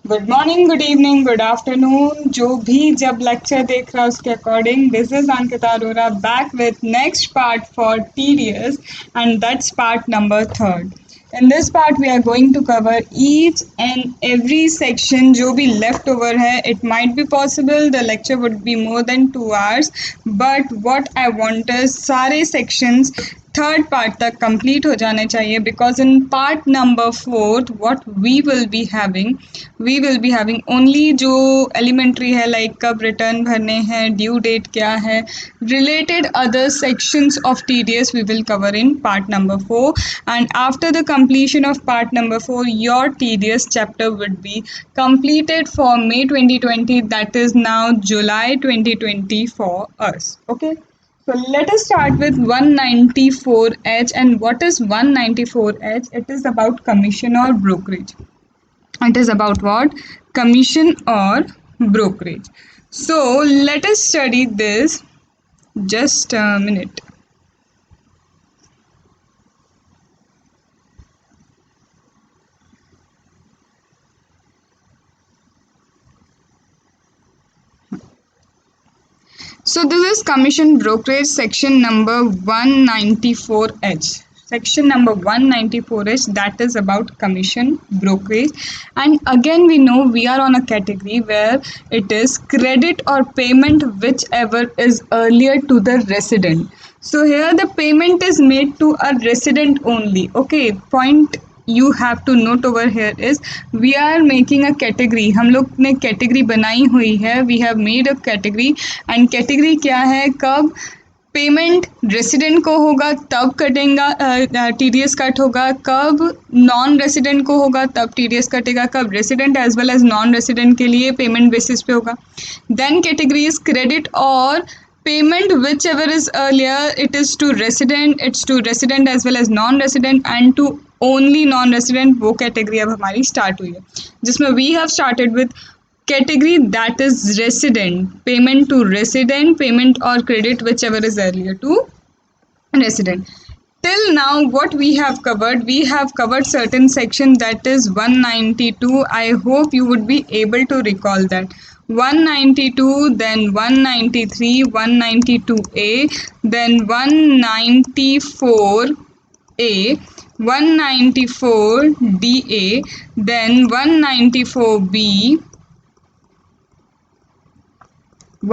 Good morning, good evening, good afternoon, जो भी जब लेक्चर देख रहा है उसके according, this is Ankita Arora back with next part for TDS and that's part number third. In this part we are going to cover each and every section जो भी left over है. It might be possible the lecture would be more than 2 hours, but what I want is सारे sections third part तक complete हो जाने चाहिए, because in part number fourth what we will be having only जो elementary है, like कब return भरने हैं, ड्यू डेट क्या है, related other sections of TDS we will cover in part number 4. And after the completion of part number 4 your TDS chapter would be completed for May 2020, that is now July 2020 for us. Okay, so let us start with 194H. And what is 194H? It is about commission or brokerage. It is about what? Commission or brokerage. So let us study this. Just a minute. So this is commission brokerage section number 194H. Section number 194H, that is about commission brokerage. And again we know we are on a category where it is credit or payment whichever is earlier to the resident. So here the payment is made to a resident only. Okay, point you have to note over here is we are making a category. हम लोग ने category बनाई हुई है, we have made a category. And category क्या है? कब payment resident को होगा तब कटेगा, TDS कट होगा, कब नॉन रेसिडेंट को होगा तब TDS कटेगा, कब resident as well as non resident के लिए पेमेंट बेसिस पे होगा. देन कैटेगरी इज क्रेडिट और payment whichever is earlier, it is to resident, it's to resident as well as non-resident and to only non-resident. वो category अब हमारी start हुई है, जिसमें we have started with category that is resident, payment to resident, payment or credit whichever is earlier to resident. Till now what we have covered certain section, that is 192. I hope you would be able to recall that. 192, then 193, 192A, then 194A, 194DA, then 194B,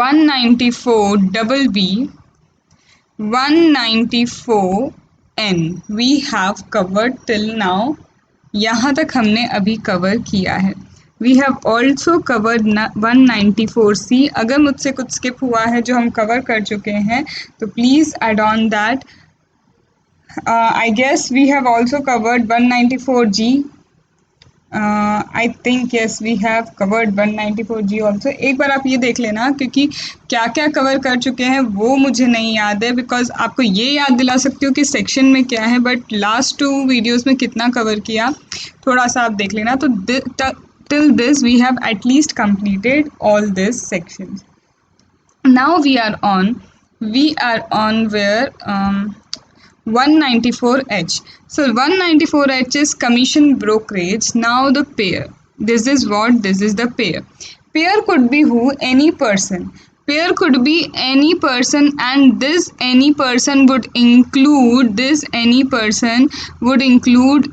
194BB, 194N. We have covered till now. यहाँ तक हमने अभी cover किया है. We have also covered 194C. अगर मुझसे कुछ skip हुआ है जो हम कवर कर चुके हैं तो please add on that. I guess we have also covered 194G. I think yes we have covered 194G also. एक बार आप ये देख लेना, क्योंकि क्या क्या कवर कर चुके हैं वो मुझे नहीं याद है, बिकॉज आपको ये याद दिला सकती हूँ कि सेक्शन में क्या है, बट लास्ट 2 वीडियोस में कितना कवर किया थोड़ा सा आप देख लेना. तो till this we have at least completed all these sections. Now we are on where 194H. So 194H is commission brokerage. Now the payer. This is the payer. Payer could be who? Any person. Payer could be any person, and this any person would include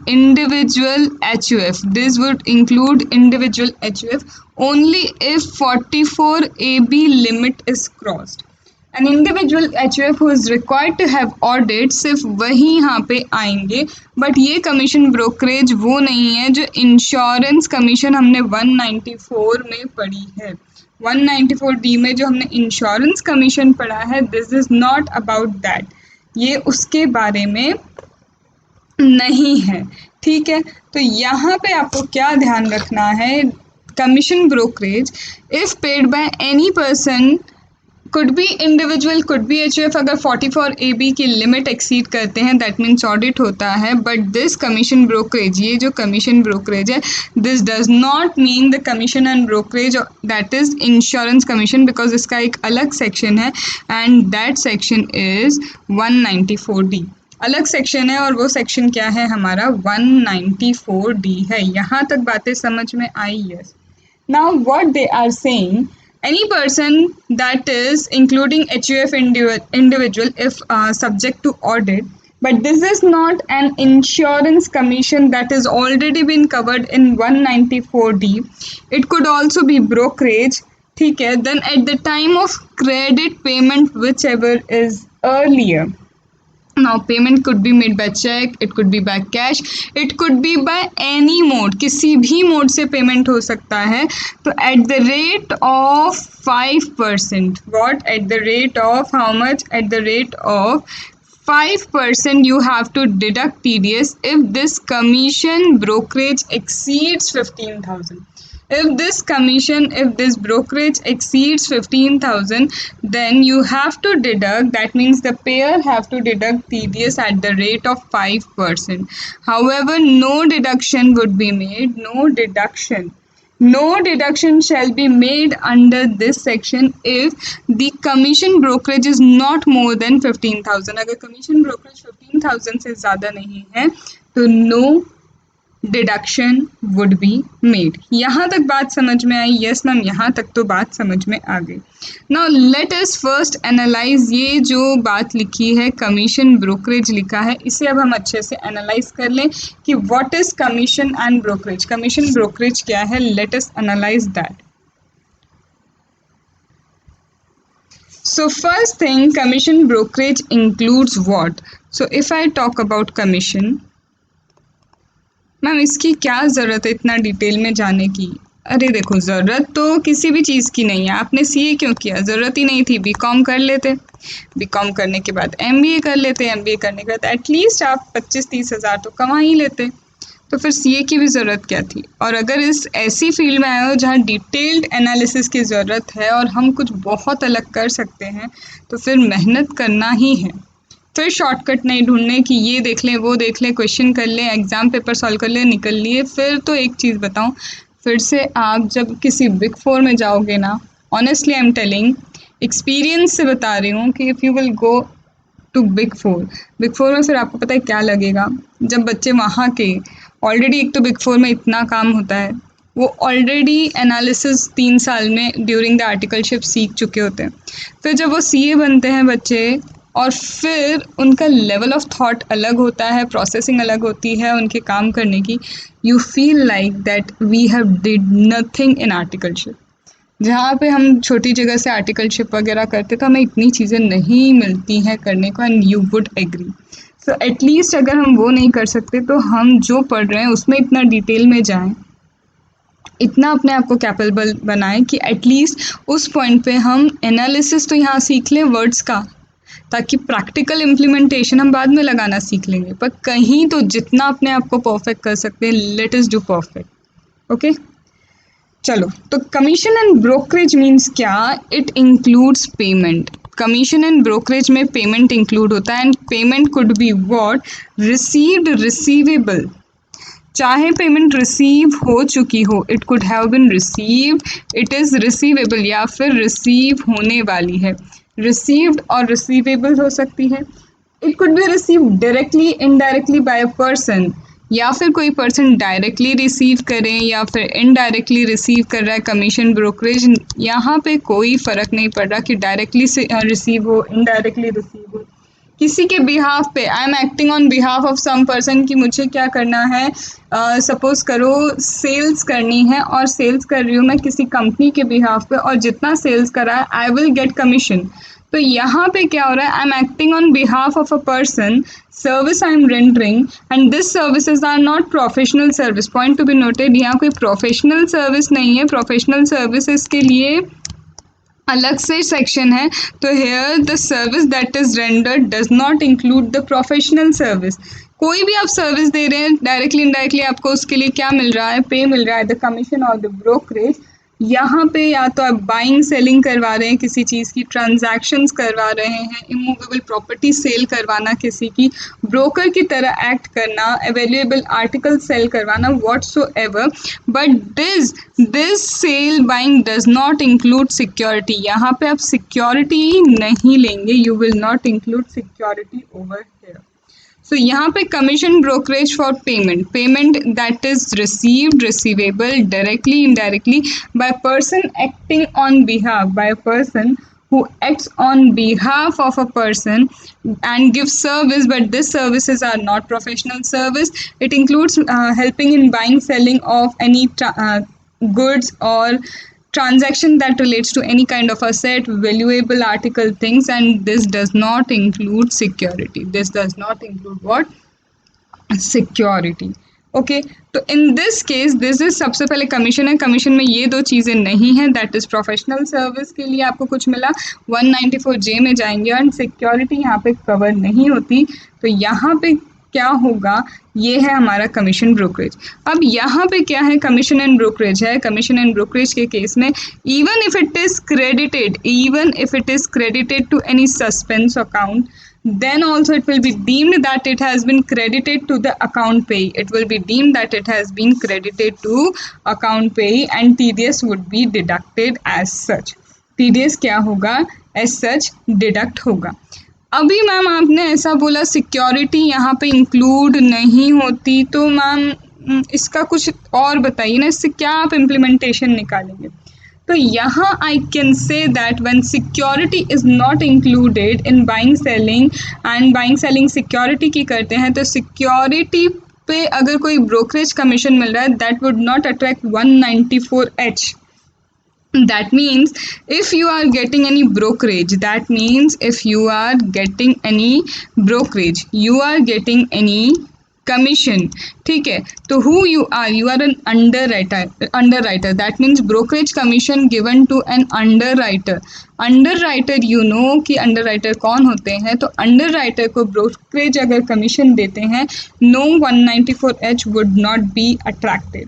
individual HUF. This would include individual HUF only if 44AB limit is crossed. An individual HUF who is required to have audit सिर्फ वही यहाँ पे आएंगे. But ये commission brokerage वो नहीं है जो इंश्योरेंस कमीशन हमने 194 में पढ़ी है. 194D में जो हमने इंश्योरेंस कमीशन पढ़ा है, this is not about that. ये उसके बारे में नहीं है. ठीक है, तो यहाँ पे आपको क्या ध्यान रखना है? Commission brokerage if paid by any person, could be individual, could be HUF. अगर 44AB की लिमिट एक्सीड करते हैं दैट मीन्स ऑडिट होता है. बट दिस कमीशन ब्रोकरेज, ये जो कमीशन ब्रोकरेज है, this does not mean the commission and brokerage that is insurance commission, because इसका एक अलग सेक्शन है and that section is 194D. अलग सेक्शन है और वो सेक्शन क्या है हमारा? 194D है. यहाँ तक बातें समझ में आई? Yes. Now what they are saying, any person that is including HUF individual if subject to audit, but this is not an insurance commission that is already been covered in 194D. It could also be brokerage, ठीक है, then at the time of credit payment whichever is earlier. Now payment could be made by check, it could be by cash, it could be by any mode, किसी भी mode से payment हो सकता है. तो at the rate of 5%, what, at the rate of how much, at the rate of 5% you have to deduct TDS if this commission brokerage exceeds 15,000. If this brokerage exceeds 15,000, then you have to deduct, that means the payer have to deduct TDS at the rate of 5%. However, no deduction would be made, no deduction shall be made under this section if the commission brokerage is not more than 15,000. अगर commission brokerage 15,000 से ज़्यादा नहीं है तो no deduction would be made. यहाँ तक बात समझ में आई? यस मैम, यहाँ तक तो बात समझ में आ गई. Now let us first analyse, ये जो बात लिखी है कमीशन ब्रोकरेज लिखा है, इसे अब हम अच्छे से एनालाइज कर लें कि what is commission and brokerage. Commission brokerage क्या है? Let us analyse that. So first thing, commission brokerage includes what? So if I talk about commission, ma'am इसकी क्या ज़रूरत है इतना डिटेल में जाने की? अरे देखो, ज़रूरत तो किसी भी चीज़ की नहीं है. आपने सीए क्यों किया? ज़रूरत ही नहीं थी. बीकॉम कर लेते, बीकॉम करने के बाद एमबीए कर लेते, एमबीए करने के बाद एटलीस्ट आप 25-30 हज़ार तो कमा ही लेते. तो फिर सीए की भी ज़रूरत क्या थी? और अगर इस ऐसी फील्ड में आए हो जहाँ डिटेल्ड एनालिसिस की ज़रूरत है और हम कुछ बहुत अलग कर सकते हैं, तो फिर मेहनत करना ही है. फिर शॉर्टकट नहीं ढूंढने कि ये देख लें, वो देख लें, क्वेश्चन कर लें, एग्ज़ाम पेपर सॉल्व कर लें, निकल लिए. फिर तो एक चीज़ बताऊं, फिर से आप जब किसी बिग 4 में जाओगे ना, honestly I am telling, experience से बता रही हूँ कि if you will go to big 4 में फिर आपको पता है क्या लगेगा. जब बच्चे वहाँ के ऑलरेडी, एक तो बिग 4 में इतना काम होता है, वो ऑलरेडी एनालिसिस 3 साल में ड्यूरिंग द आर्टिकलशिप सीख चुके होते हैं. फिर जब वो सीए बनते हैं बच्चे, और फिर उनका लेवल ऑफ थॉट अलग होता है, प्रोसेसिंग अलग होती है उनके काम करने की. You feel like that we have did nothing in articleship. जहाँ पे हम छोटी जगह से आर्टिकलशिप वगैरह करते तो हमें इतनी चीज़ें नहीं मिलती हैं करने को, and you would agree. So at least अगर हम वो नहीं कर सकते तो हम जो पढ़ रहे हैं उसमें इतना डिटेल में जाएं, इतना अपने आप को कैपेबल बनाएं कि एटलीस्ट उस पॉइंट पे हम एनालिसिस तो यहाँ सीख लें वर्ड्स का, ताकि प्रैक्टिकल इम्प्लीमेंटेशन हम बाद में लगाना सीख लेंगे. पर कहीं तो जितना अपने आप को परफेक्ट कर सकते हैं, let us do perfect. Okay, चलो. तो कमीशन एंड ब्रोकरेज मीन्स क्या? It includes payment. Commission and brokerage में पेमेंट इंक्लूड होता है, and payment could be what? Received, receivable. चाहे पेमेंट रिसीव हो चुकी हो, it could have been received, it is receivable, या फिर रिसीव होने वाली है. रिसीव्ड और रिसीवेबल हो सकती है. It could be received directly, indirectly bye a person, या फिर कोई पर्सन डायरेक्टली रिसीव करें या फिर इनडायरेक्टली रिसीव कर रहा है कमीशन ब्रोकरेज. यहाँ पे कोई फ़र्क नहीं पड़ रहा कि डायरेक्टली से रिसीव हो, इनडायरेक्टली रिसीव हो. किसी के बिहाफ पे, I am acting on behalf of some person, कि मुझे क्या करना है, सपोज करो सेल्स करनी है और सेल्स कर रही हूँ मैं किसी कंपनी के बिहाफ पे, और जितना सेल्स करा है आई विल गेट कमीशन. तो यहाँ पे क्या हो रहा है? I am acting on behalf of a person, service I am rendering, and this services are not professional service. Point to be noted, यहाँ कोई प्रोफेशनल सर्विस नहीं है. प्रोफेशनल सर्विसेज के लिए अलग से सेक्शन है. तो here the service that is rendered does not include the professional service. कोई भी आप सर्विस दे रहे हैं, डायरेक्टली इनडायरेक्टली आपको उसके लिए क्या मिल रहा है? पे मिल रहा है, द कमीशन और द ब्रोकरेज. यहाँ पे या तो आप बाइंग सेलिंग करवा रहे हैं किसी चीज़ की, ट्रांजैक्शंस करवा रहे हैं, इमूवेबल प्रॉपर्टी सेल करवाना किसी की, ब्रोकर की तरह एक्ट करना, अवेलेबल आर्टिकल सेल करवाना, whatsoever. But this sale buying does not include security. यहाँ पे आप सिक्योरिटी नहीं लेंगे, you will not include security over here. So यहाँ पे commission brokerage for payment that is received, receivable, directly, indirectly by person acting on behalf, by a person who acts on behalf of a person and gives service, but these services are not professional service. It includes helping in buying, selling of any goods or transaction that relates to any kind of asset, valuable article, things, and this does not include security. This does not include what? Security. Okay, तो in this case this is सबसे पहले commission है. Commission में ये दो चीज़ें नहीं है, दैट इज प्रोफेशनल सर्विस के लिए आपको कुछ मिला, 194J में जाएंगे और सिक्योरिटी यहाँ पे कवर नहीं होती. तो यहाँ पे क्या होगा, ये है हमारा कमीशन ब्रोकरेज. अब यहाँ पे क्या है, कमीशन एंड ब्रोकरेज है. कमीशन एंड ब्रोकरेज के केस में even if it is credited to any suspense account, then also it will be deemed that it has been credited to the account payee. It will be deemed that it has been credited to account payee and TDS would be deducted as such. TDS क्या होगा, as such deduct होगा. अभी ma'am आपने ऐसा बोला security यहाँ पे include नहीं होती, तो मैम इसका कुछ और बताइए ना, इससे क्या आप इम्प्लीमेंटेशन निकालेंगे. तो यहाँ I can say that when security is not included in buying selling, and buying selling security की करते हैं, तो सिक्योरिटी पे अगर कोई ब्रोकरेज कमीशन मिल रहा है that would not attract 194H. That means if you are getting any brokerage, you are getting any commission. ठीक है, तो who you are an underwriter. That means brokerage commission given to an underwriter. Underwriter you know कि underwriter कौन होते हैं, तो underwriter को brokerage अगर कमीशन देते हैं, no 194H would not be attracted.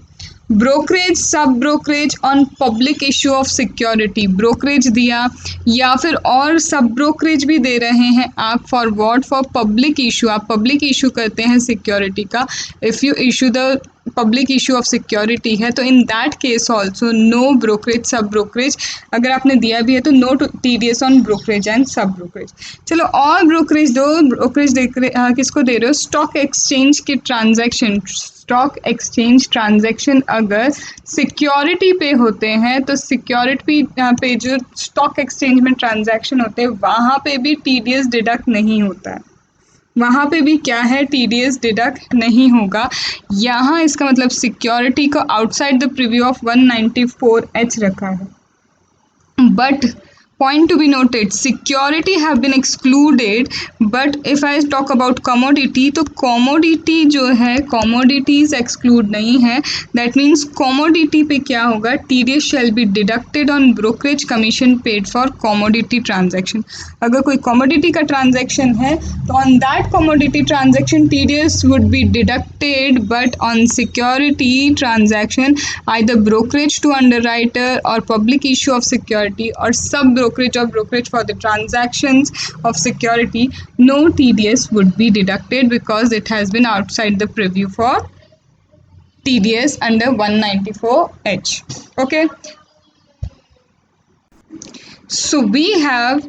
Brokerage, sub brokerage on public issue of security, brokerage दिया या फिर और सब ब्रोकरेज भी दे रहे हैं आप, for what, for public issue. आप पब्लिक इशू करते हैं सिक्योरिटी का, if you issue the public issue of security है, तो in that case also no brokerage, sub brokerage. अगर आपने दिया भी है तो no TDS on brokerage and sub brokerage. चलो और ब्रोकरेज दो. ब्रोकरेज किसको दे रहे हो, स्टॉक एक्सचेंज के ट्रांजैक्शन. स्टॉक एक्सचेंज ट्रांजैक्शन अगर सिक्योरिटी पे होते हैं, तो सिक्योरिटी पे जो स्टॉक एक्सचेंज में ट्रांजैक्शन होते हैं वहाँ पे भी TDS डिडक्ट नहीं होता है. वहाँ पे भी क्या है, TDS डिडक्ट नहीं होगा. यहाँ इसका मतलब सिक्योरिटी को outside the preview of 194H रखा है. But point to be noted, security have been excluded, but if I talk about commodity, तो commodity जो है, commodities exclude नहीं है. that means commodity पे क्या होगा, TDS shall be deducted on brokerage commission paid for commodity transaction. अगर कोई commodity का transaction है तो on that commodity transaction TDS would be deducted, but on security transaction either brokerage to underwriter or public issue of security or sub brokerage for the transactions of security, no TDS would be deducted because it has been outside the preview for TDS under 194H. Okay, so we have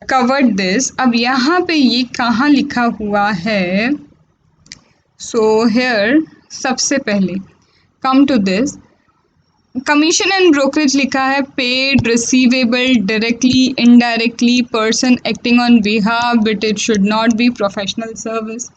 covered this. अब यहाँ पे ये कहाँ लिखा हुआ है, so here सबसे पहले come to this, commission and brokerage लिखा है, paid, receivable, directly, indirectly, person acting on behalf, but it should not be professional service.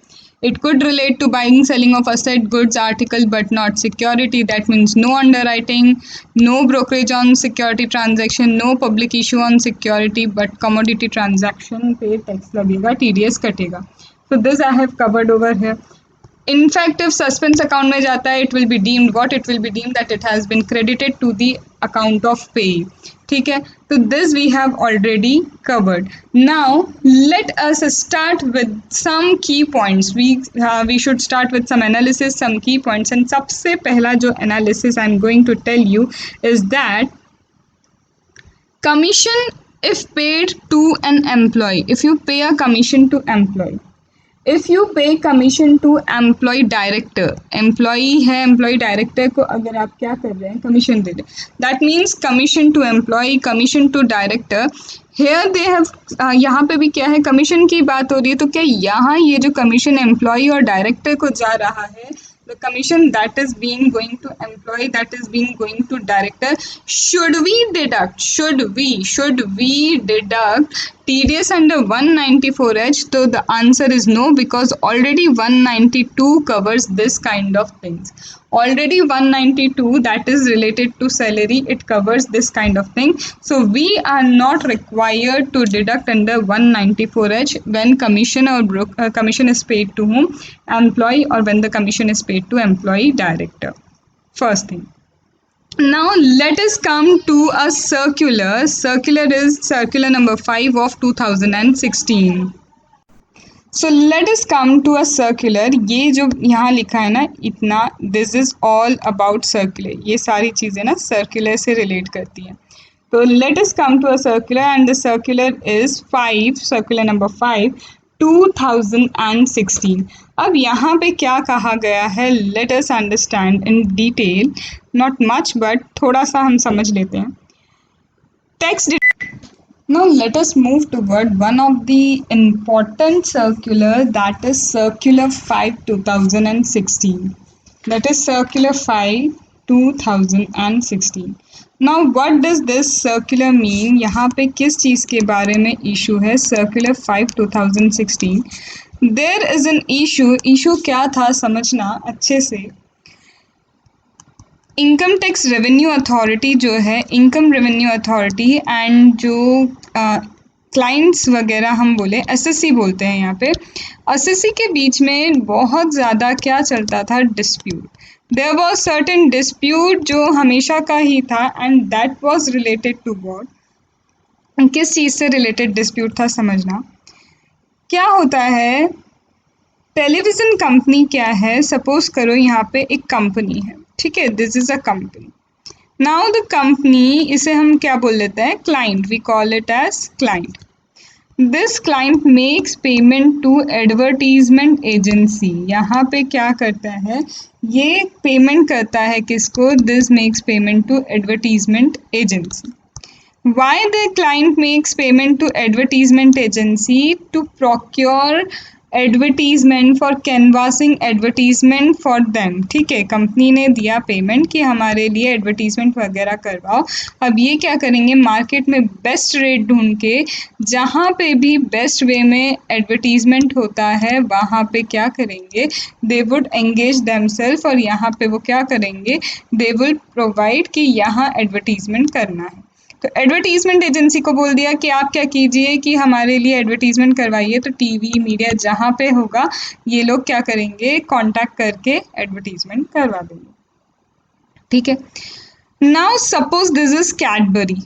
It could relate to buying, selling of asset, goods, article, but not security. That means no underwriting, no brokerage on security transaction, no public issue on security, but commodity transaction पे tax लगेगा, TDS कटेगा. So this I have covered over here. In fact, if suspense account में जाता है, it will be deemed what? It will be deemed that it has been credited to the account of payee. ठीक है, तो this we have already covered. Now let us start with some key points. We should start with some analysis, some key points. And सबसे पहला जो analysis I'm going to tell you is that commission if paid to an employee, if you pay a commission to employee, if you pay commission to employ director, employ है, employ director को अगर आप क्या कर रहे हैं, commission दे रहे हैं, that means commission to employ, commission to director. Here they have, यहाँ पे भी क्या है, कमीशन की बात हो रही है, तो क्या यहाँ ये जो कमीशन एम्प्लॉय और डायरेक्टर को जा रहा है, the commission that is being going to employee, that is being going to director, should we deduct TDS under 194H? So the answer is no, because already 192 covers this kind of things. Already 192 that is related to salary, it covers this kind of thing. So we are not required to deduct under 194H when commission or commission is paid to whom, employee, or when the commission is paid to employee director. First thing. Now let us come to a circular. Circular is circular number 5 of 2016. So let us come to a circular. ये जो यहाँ लिखा है ना इतना, this is all about circular, ये सारी चीज़ें ना सर्कुलर से रिलेट करती हैं। तो let us come to a circular and the circular is 5, circular number 5 2016। अब यहाँ पे क्या कहा गया है, let us understand in detail, not much but थोड़ा सा हम समझ लेते हैं। Text. Now let us move toward one of the important circular, that is Circular 5 2016. That is Circular 5 2016. Now what does this circular mean? यहाँ पे किस चीज़ के बारे में issue है Circular 5 2016? There is an issue क्या था समझना अच्छे से। इनकम टैक्स रेवेन्यू अथॉरिटी जो है, इनकम रेवेन्यू अथॉरिटी एंड जो क्लाइंट्स वगैरह हम बोले, एसएससी बोलते हैं यहाँ पे, एसएससी के बीच में बहुत ज़्यादा क्या चलता था, dispute. There was certain dispute जो हमेशा का ही था, and that was related to what, किस चीज़ से रिलेटेड डिस्प्यूट था समझना। क्या होता है, टेलीविज़न कंपनी क्या है, सपोज करो यहाँ पे एक कंपनी है, ठीक है, this is a company. Now the company, इसे हम क्या बोल लेते हैं, client, we call it as client. This client makes payment to advertisement agency. यहाँ पे क्या करता है, ये पेमेंट करता है किसको, this makes payment to advertisement agency. Why the client makes payment to advertisement agency? To procure advertisement for canvassing advertisement for them. ठीक है, कंपनी ने दिया पेमेंट कि हमारे लिए एडवर्टीजमेंट वगैरह करवाओ। अब ये क्या करेंगे, मार्केट में बेस्ट रेट ढूंढ के, जहाँ पे भी बेस्ट वे में एडवर्टीजमेंट होता है वहाँ पे क्या करेंगे, दे वुड एंगेज देमसेल्फ, और यहाँ पे वो क्या करेंगे, दे विल प्रोवाइड कि यहाँ एडवर्टीजमेंट करना है। तो एडवर्टीजमेंट एजेंसी को बोल दिया कि आप क्या कीजिए कि हमारे लिए एडवर्टीजमेंट करवाइए, तो टीवी मीडिया जहाँ पे होगा ये लोग क्या करेंगे, कांटेक्ट करके एडवर्टीजमेंट करवा देंगे। ठीक है, now suppose this is Cadbury,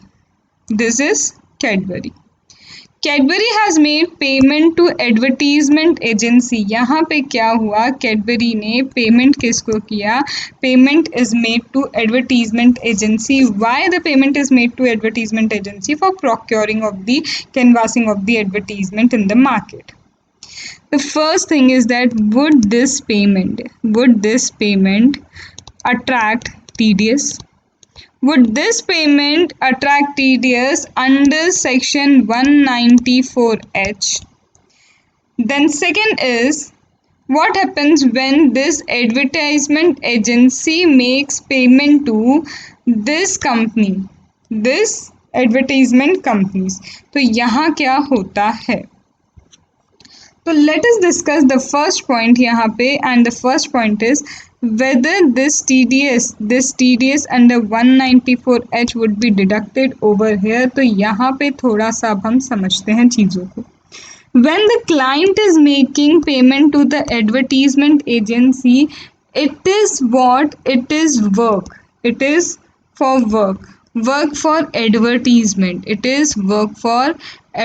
this is Cadbury. Cadbury has made payment to advertisement agency. यहाँ पे क्या हुआ, कैडबरी ने पेमेंट किसको किया, payment is made to advertisement agency. Why the payment is made to advertisement agency, for procuring of the canvassing of the advertisement in the market. The first thing is that would this payment attract TDS? Would this payment attract TDS under section 194H? Then second is, what happens when this advertisement agency makes payment to this company, this advertisement companies? तो यहाँ क्या होता है, तो let us discuss the first point यहाँ पे, and the first point is whether this TDS under 194H would be deducted over here। तो यहाँ पे थोड़ा सा अब हम समझते हैं चीज़ों को। When the client is making payment to the advertisement agency, it is what? It is work. It is for work. Work for advertisement. It is work for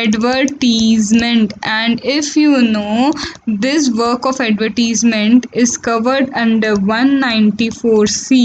advertisement, and if you know, this work of advertisement is covered under 194C,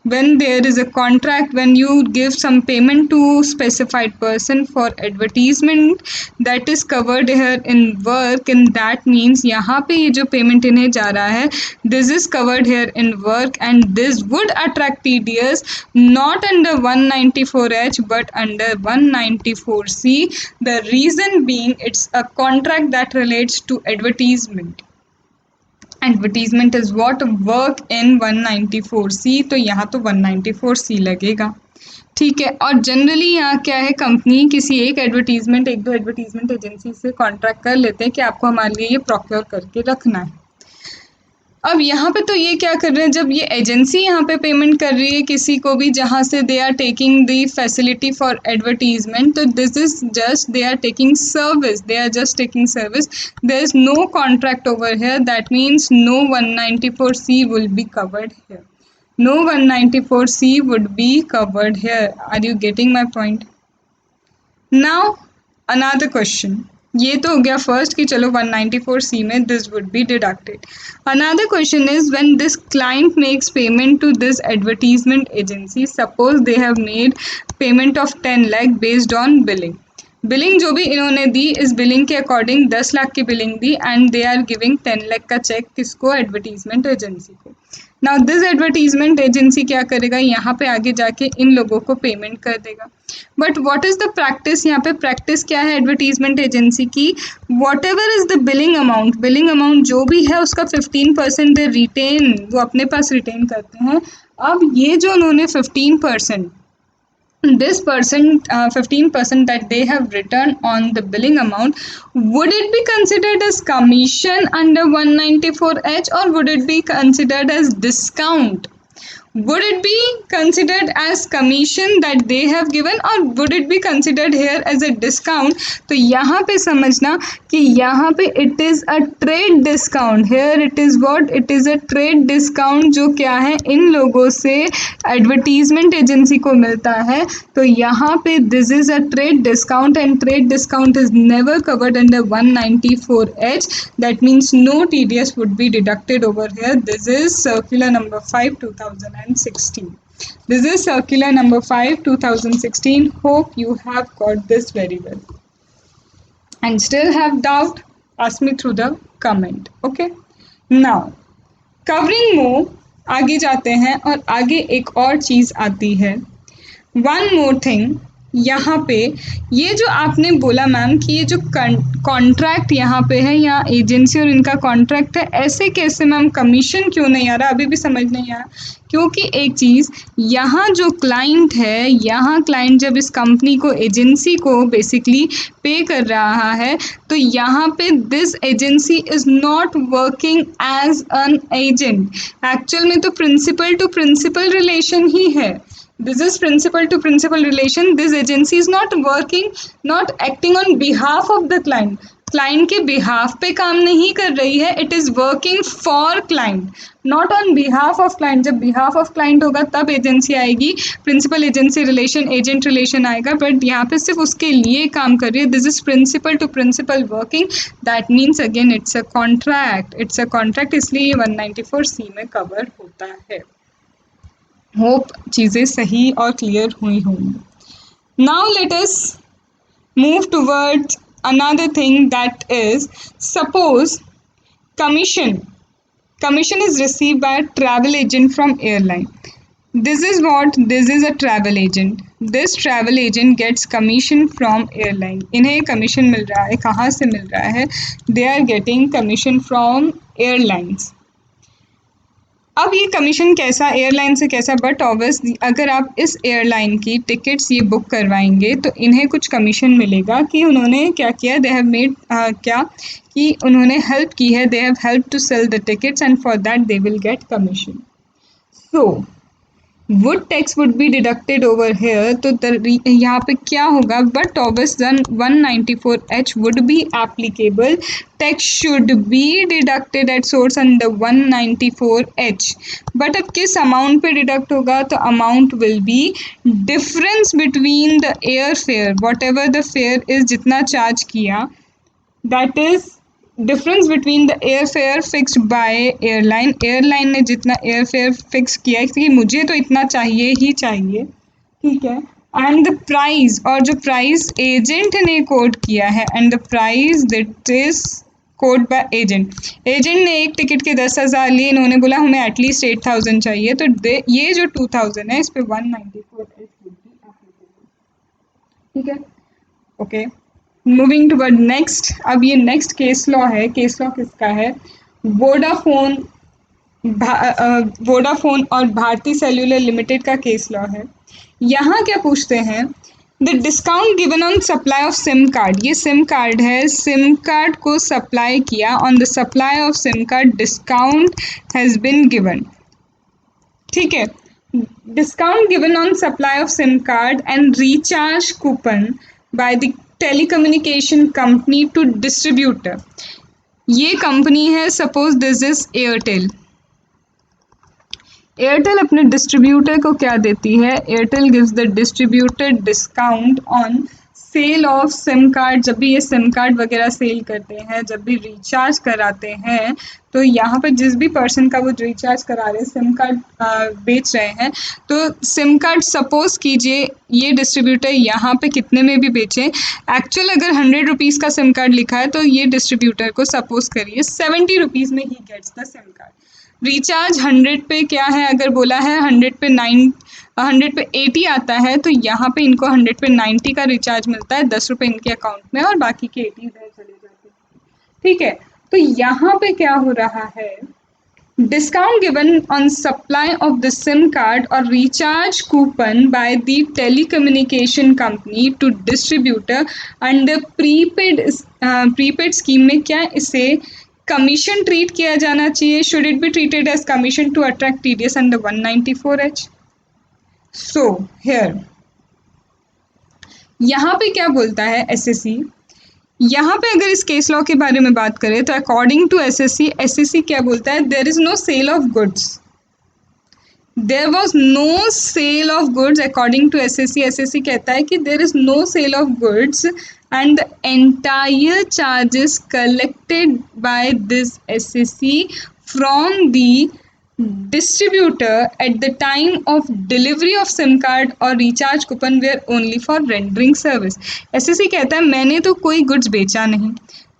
when there is a contract, when you give some payment to specified person for advertisement, that is covered here in work, and that means यहाँ पे ये जो payment इन्हें जा रहा है, this is covered here in work, and this would attract TDS not under 194H but under 194C. The reason being it's a contract that relates to advertisement. Advertisement is what work in 194C, तो यहाँ तो 194C लगेगा, ठीक है। और generally यहाँ क्या है, कंपनी किसी एक एडवर्टीजमेंट, एक दो एडवर्टीजमेंट एजेंसी से कॉन्ट्रैक्ट कर लेते हैं कि आपको हमारे लिए ये प्रोक्योर करके रखना है। अब यहाँ पे तो ये क्या कर रहे हैं, जब ये एजेंसी यहाँ पे पेमेंट कर रही है किसी को भी जहाँ से they are taking the facility for advertisement, तो this is just they are taking service, they are just taking service, there is no contract over here, that means no 194C will be covered here, no 194C would be covered here. Are you getting my point? Now another question. ये तो हो गया first कि चलो 194C में this would be deducted. Another question is when this client makes payment to this advertisement agency, suppose they have made payment of 10 lakh based on billing, billing जो भी इन्होंने दी इस बिलिंग के अकॉर्डिंग 10 लाख की बिलिंग दी, and they are giving 10 lakh का cheque किसको, advertisement agency को। नाउ दिस एडवर्टीजमेंट एजेंसी क्या करेगा, यहाँ पे आगे जाके इन लोगों को पेमेंट कर देगा। But what is the practice, यहाँ पे प्रैक्टिस क्या है एडवर्टीजमेंट एजेंसी की, what ever is the billing amount जो भी है उसका 15% दे रिटेन, वो अपने पास रिटेन करते हैं। अब ये जो उन्होंने 15%, this percent 15% that they have returned on the billing amount, would it be considered as commission under 194H or would it be considered as discount? Would it be considered as commission that they have given or would it be considered here as a discount? तो यहाँ पे समझना कि यहाँ पे it is a trade discount, here it is what, it is a trade discount जो क्या है इन लोगों से एडवर्टीजमेंट एजेंसी को मिलता है। तो यहाँ पे this is a trade discount and trade discount is never covered under 194H, that means no TDS would be deducted over here. This is circular number 5 2016. This is circular number 5 2016. Hope you have got this very well, and still have doubt, ask me through the comment. Okay, now covering more, आगे जाते हैं और आगे एक और चीज आती है, one more thing। यहाँ पे ये जो आपने बोला मैम कि ये जो कॉन्ट्रैक्ट यहाँ पे है, यहाँ एजेंसी और इनका कॉन्ट्रैक्ट है, ऐसे कैसे मैम कमीशन क्यों नहीं आ रहा, अभी भी समझ नहीं आया। क्योंकि एक चीज़, यहाँ जो क्लाइंट है, यहाँ क्लाइंट जब इस कंपनी को, एजेंसी को बेसिकली पे कर रहा है, तो यहाँ पे this agency is not working as an agent, actual में तो प्रिंसिपल टू प्रिंसिपल रिलेशन ही है। This is principal to principal relation. This agency is not working, not acting on behalf of the client. Client के behalf पे काम नहीं कर रही है, it is working for client, not on behalf of client. जब बिहाफ ऑफ क्लाइंट होगा तब एजेंसी आएगी, principal agency relation, agent relation आएगा, बट यहाँ पे सिर्फ उसके लिए काम कर रही है। This is principal to principal working, that means again it's a contract, it's a contract, इसलिए 194C में कवर होता है। होप चीज़ें सही और क्लियर हुई होंगी। Now let us move towards another thing, that is, suppose commission is received by a travel agent from airline. This is what, this is a travel agent, this travel agent gets commission from airline, इन्हें commission मिल रहा है, कहाँ से मिल रहा है, they are getting commission from airlines। अब ये commission कैसा, एयरलाइन से कैसा, बट ऑब्वियसली अगर आप इस एयरलाइन की टिकट्स ये बुक करवाएंगे तो इन्हें कुछ कमीशन मिलेगा कि उन्होंने क्या किया, दे हैव मेड क्या कि उन्होंने हेल्प की है, they have help to sell the tickets and for that they will get commission. So would tax would be deducted over here, तो यहाँ पे क्या होगा, but obvious 194H would be applicable, tax should be deducted at source under 194H, but अब किस amount पे deduct होगा, तो amount will be difference between the air fare, what ever the fair is, जितना चार्ज किया, that is difference between the air fare fixed by airline, airline ने जितना air fare fix किया है कि मुझे तो इतना चाहिए ही चाहिए, ठीक है, एंड द प्राइस, और जो प्राइस एजेंट ने कोट किया है, and the price that is quote by agent, agent ने एक टिकट के 10,000 लिए, इन्होंने बोला हमें एटलीस्ट 8,000 चाहिए, तो ये जो 2,000 है इस पे 194 एच, ठीक है, ओके। मूविंग टुवर्ड नेक्स्ट, अब ये नेक्स्ट केस लॉ है, केस लॉ किसका है, वोडाफोन, वोडाफोन और भारती सेल्युलर लिमिटेड का केस लॉ है। यहाँ क्या पूछते हैं, the discount given on supply of SIM card, ये सिम कार्ड है, सिम कार्ड को सप्लाई किया, on the supply of SIM card discount has been given, ठीक है, discount given on supply of SIM card and recharge coupon by the telecommunication company to distributor, ये company है, suppose this is Airtel, Airtel अपने distributor को क्या देती है, Airtel gives the distributor discount on sale of SIM card, जब भी ये सिम कार्ड वगैरह सेल करते हैं, जब भी रिचार्ज कराते हैं, तो यहाँ पर जिस भी पर्सन का वो रिचार्ज करा रहे हैं, सिम कार्ड बेच रहे हैं, तो सिम कार्ड सपोज कीजिए ये डिस्ट्रीब्यूटर यहाँ पे कितने में भी बेचे, एक्चुअल अगर 100 रुपीज़ का सिम कार्ड लिखा है तो ये डिस्ट्रीब्यूटर को सपोज करिए 70 रुपीज़ में ही gets the SIM card, recharge 100 पे क्या है, अगर बोला है 100 पे 80 आता है, तो यहाँ पे इनको 100 पे 90 का रिचार्ज मिलता है, 10 रुपये इनके अकाउंट में और बाकी के 80 इधर चले जाते हैं, ठीक है। तो यहाँ पे क्या हो रहा है, discount given on supply of the SIM card or recharge coupon by the telecommunication company to distributor under prepaid scheme में क्या इसे कमीशन ट्रीट किया जाना चाहिए, should it be treated as commission to attract TDS under 194H। So here यहाँ पे क्या बोलता है SSC, यहाँ पे अगर इस केस लॉ के बारे में बात करें तो अकॉर्डिंग टू SSC क्या बोलता है, there is no sale of goods, there was no sale of goods according to SSC कहता है कि there is no sale of goods and the entire charges collected by this SSC from the distributor at the time of delivery of SIM card or recharge coupon were only for rendering service। SSC कहता है मैंने तो कोई goods बेचा नहीं,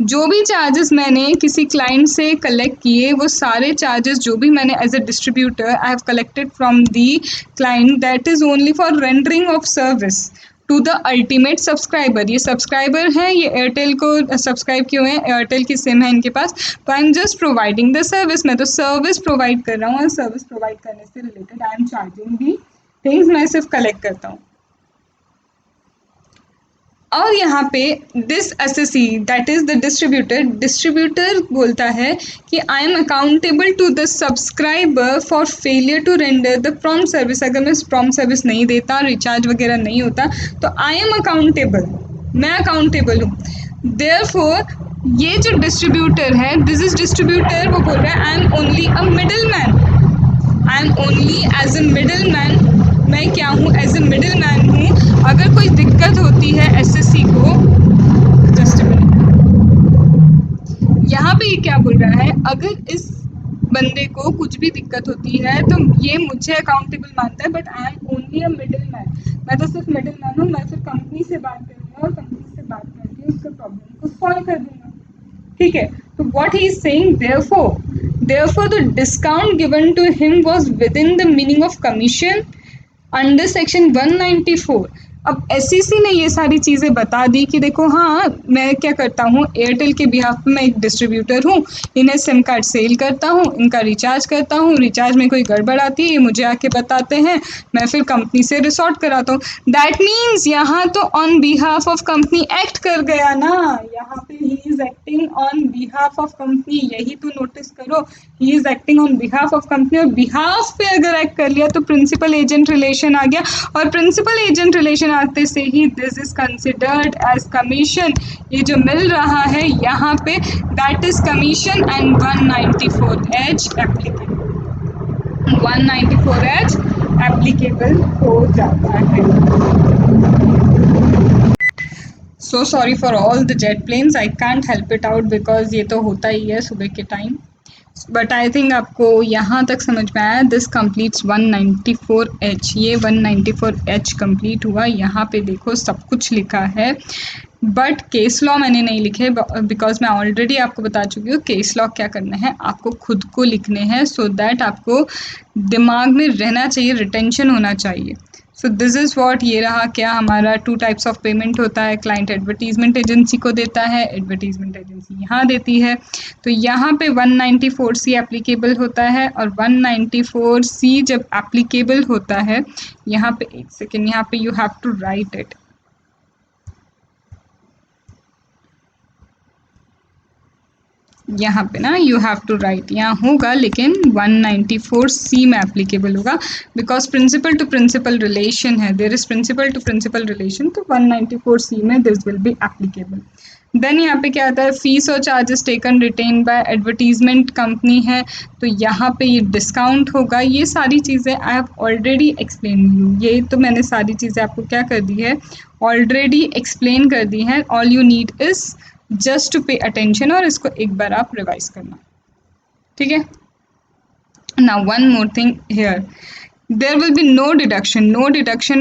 जो भी charges मैंने किसी क्लाइंट से कलेक्ट किए, वो सारे चार्जेस जो भी मैंने as a distributor I have collected from the client, that is only for rendering of service to the ultimate subscriber. ये सब्सक्राइबर हैं, ये एयरटेल को सब्सक्राइब किए हुए हैं, एयरटेल की सिम है इनके पास, तो I am just providing the service, मैं तो सर्विस प्रोवाइड कर रहा हूँ, और सर्विस प्रोवाइड करने से related I am charging the things, मैं सिर्फ कलेक्ट करता हूँ। और यहाँ पे this SSC that is the distributor बोलता है कि I am accountable to the subscriber for failure to render the prompt service, अगर मैं प्रॉम्प्ट सर्विस नहीं देता, रिचार्ज वगैरह नहीं होता, तो आई एम अकाउंटेबल, मैं अकाउंटेबल हूँ। देयरफॉर ये जो डिस्ट्रीब्यूटर है, दिस इज डिस्ट्रीब्यूटर, वो बोल रहा है I am only a middle man, I am only as a middle man, मैं क्या हूँ, एज अ मिडिल मैन हूँ। अगर कोई दिक्कत होती है SSC को, जस्ट यहाँ पे क्या बोल रहा है, अगर इस बंदे को कुछ भी दिक्कत होती है तो ये मुझे अकाउंटेबल मानता है, but I am only a middle man, मैं तो सिर्फ मिडिल मैन हूँ, मैं फिर कंपनी से बात करूँगा और कंपनी से बात करके उसका प्रॉब्लम को सॉल्व कर दूंगा, ठीक है। तो what he is saying, therefore the discount given to him was within the meaning of commission under section 194। अब SEC ने ये सारी चीज़ें बता दी कि देखो हाँ, मैं क्या करता हूँ, एयरटेल के बिहाफ में मैं एक डिस्ट्रीब्यूटर हूँ, इन्हें सिम कार्ड सेल करता हूँ, इनका रिचार्ज करता हूँ, रिचार्ज में कोई गड़बड़ आती है ये मुझे आके बताते हैं, मैं फिर कंपनी से रिसॉर्ट कराता हूँ। दैट मीन्स यहाँ तो on behalf of company act कर गया ना, यहाँ पे he is acting on behalf of company, यही तो नोटिस करो, he is acting on behalf of company, और बिहाफ पे अगर एक्ट कर लिया तो प्रिंसिपल एजेंट रिलेशन आ गया, और प्रिंसिपल एजेंट रिलेशन आते से ही this is considered as commission, ये जो मिल रहा है यहाँ पे that is commission and 194H applicable, 194H applicable हो जाता है। So sorry for all the jet planes, I can't help it out because ये तो होता ही है सुबह के टाइम। बट आई थिंक आपको यहाँ तक समझ में आया। This completes 194H। ये 194H कंप्लीट हुआ। यहाँ पे देखो सब कुछ लिखा है, बट केस लॉ मैंने नहीं लिखे बिकॉज मैं ऑलरेडी आपको बता चुकी हूँ केस लॉ क्या करना है। आपको खुद को लिखने हैं सो दैट आपको दिमाग में रहना चाहिए, रिटेंशन होना चाहिए। सो दिस इज़ वॉट, ये रहा क्या हमारा 2 टाइप्स ऑफ पेमेंट होता है। क्लाइंट एडवर्टीजमेंट एजेंसी को देता है, एडवर्टीजमेंट एजेंसी यहाँ देती है। तो यहाँ पे 194C एप्लीकेबल होता है, और 194C जब एप्लीकेबल होता है, यहाँ पे एक सेकेंड, यहाँ पे you have to write it. यहाँ पे ना यू हैव टू राइट, यहाँ होगा लेकिन 194C में एप्लीकेबल होगा because principal to principal relation है। There is principal to principal relation, तो 194C में this will be applicable. Then यहाँ पे क्या आता है, फीस और charges taken retain by advertisement company है, तो यहाँ पे ये डिस्काउंट होगा। ये सारी चीज़ें I have already explain you, ये तो मैंने सारी चीज़ें आपको क्या कर दी है, ऑलरेडी एक्सप्लेन कर दी है। All you need is just to pay attention, और इसको एक बार आप रिवाइज करना, ठीक है। Now one more thing here, there will be no deduction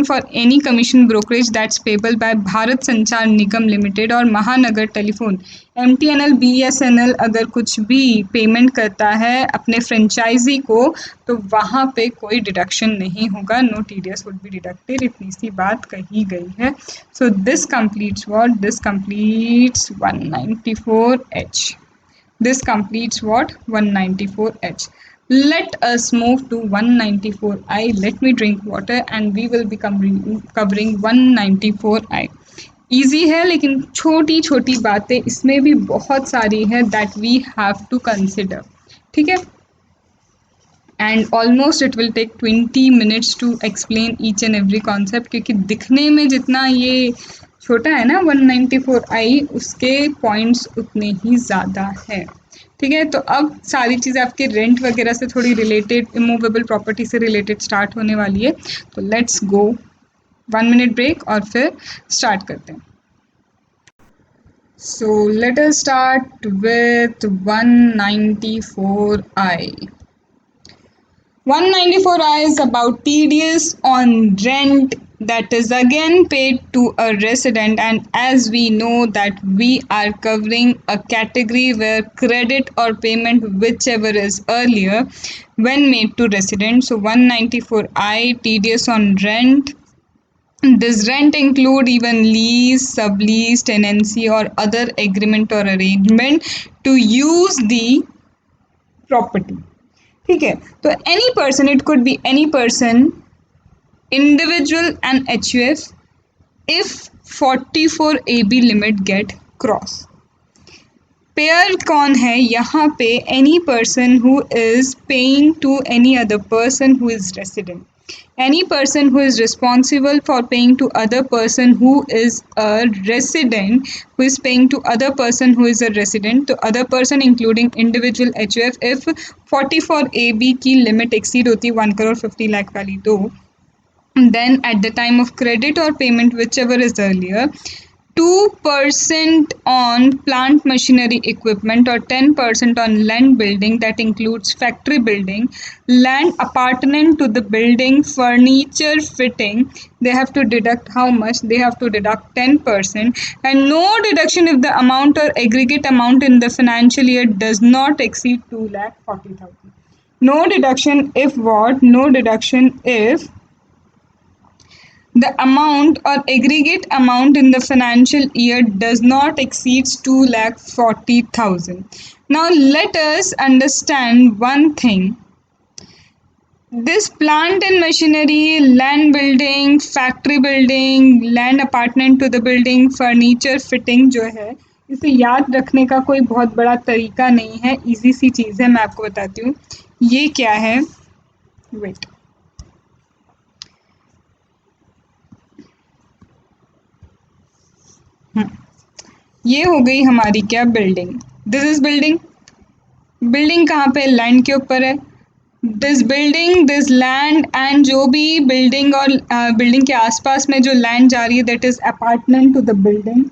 for any commission brokerage that's payable by Bharat Sanchar Nigam Limited और महानगर टेलीफोन। MTNL BSNL अगर कुछ भी पेमेंट करता है अपने फ्रेंचाइजी को, तो वहाँ पे कोई डिडक्शन नहीं होगा। No TDS would be deducted, इतनी सी बात कही गई है। So this completes what, this completes 194H। This completes what, 194H. Let us move to 194I. Let me drink water and we will be covering 194I. Easy है लेकिन छोटी छोटी बातें इसमें भी बहुत सारी है that we have to consider, ठीक है। And almost it will take 20 minutes to explain each and every concept, क्योंकि दिखने में जितना ये छोटा है ना 194I, उसके पॉइंट्स उतने ही ज़्यादा है, ठीक है। तो अब सारी चीज़ें आपके रेंट वगैरह से थोड़ी रिलेटेड, इमूवेबल प्रॉपर्टी से रिलेटेड स्टार्ट होने वाली है। तो लेट्स गो 1 मिनट ब्रेक और फिर स्टार्ट करते हैं। सो let us start with 194I। 194I is about TDS on rent that is again paid to a resident, and as we know that we are covering a category where credit or payment whichever is earlier when made to resident. So 194I TDS on rent. This rent include even lease, sublease, tenancy or other agreement or arrangement to use the property, ठीक है। तो any person, it could be any person, individual and HUF if 44AB limit get cross. Payer कौन है यहाँ पे, any person who is paying to any other person who is resident, any person who is responsible for paying to other person who is a resident, who is paying to other person who is a resident, तो other person including individual HUF if 44AB की limit exceed होती 1,50,00,000 वाली, तो then at the time of credit or payment whichever is earlier, 2% on plant machinery equipment or 10% on land building that includes factory building, land appurtenant to the building, furniture fitting, they have to deduct how much, they have to deduct 10%, and no deduction if the amount or aggregate amount in the financial year does not exceed 2,40,000. No deduction if what, no deduction if the amount or aggregate amount in the financial year does not exceed 2,40,000. Now let us understand one thing. This plant and machinery, land building, factory building, land appurtenant to the building, furniture fitting जो है, इसे याद रखने का कोई बहुत बड़ा तरीका नहीं है, इजी सी चीज़ है, मैं आपको बताती हूँ। ये क्या है, वेट, ये हो गई हमारी क्या, building. This is building, building कहाँ पे, लैंड के ऊपर है। This building, this land and जो भी बिल्डिंग और बिल्डिंग के आसपास में जो लैंड जा रही है that is apartment to the building,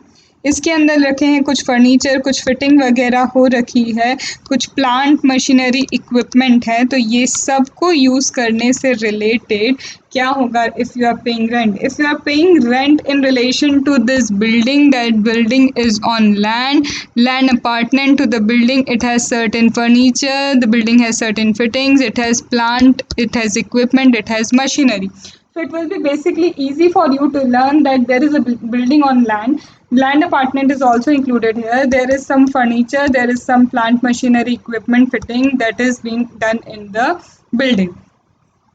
इसके अंदर रखे हैं कुछ फर्नीचर, कुछ फिटिंग वगैरह हो रखी है, कुछ प्लांट मशीनरी इक्विपमेंट है, तो ये सब को यूज़ करने से रिलेटेड क्या होगा if you are paying rent? If you are paying rent in relation to this building, that building is on land apartment to the building, it has certain furniture, the building has certain fittings, it has plant, it has equipment, it has machinery. So it will be basically easy for you to learn that there is a building on land. Land apartment is also included here. There is some furniture, there is some plant machinery equipment fitting that is being done in the building.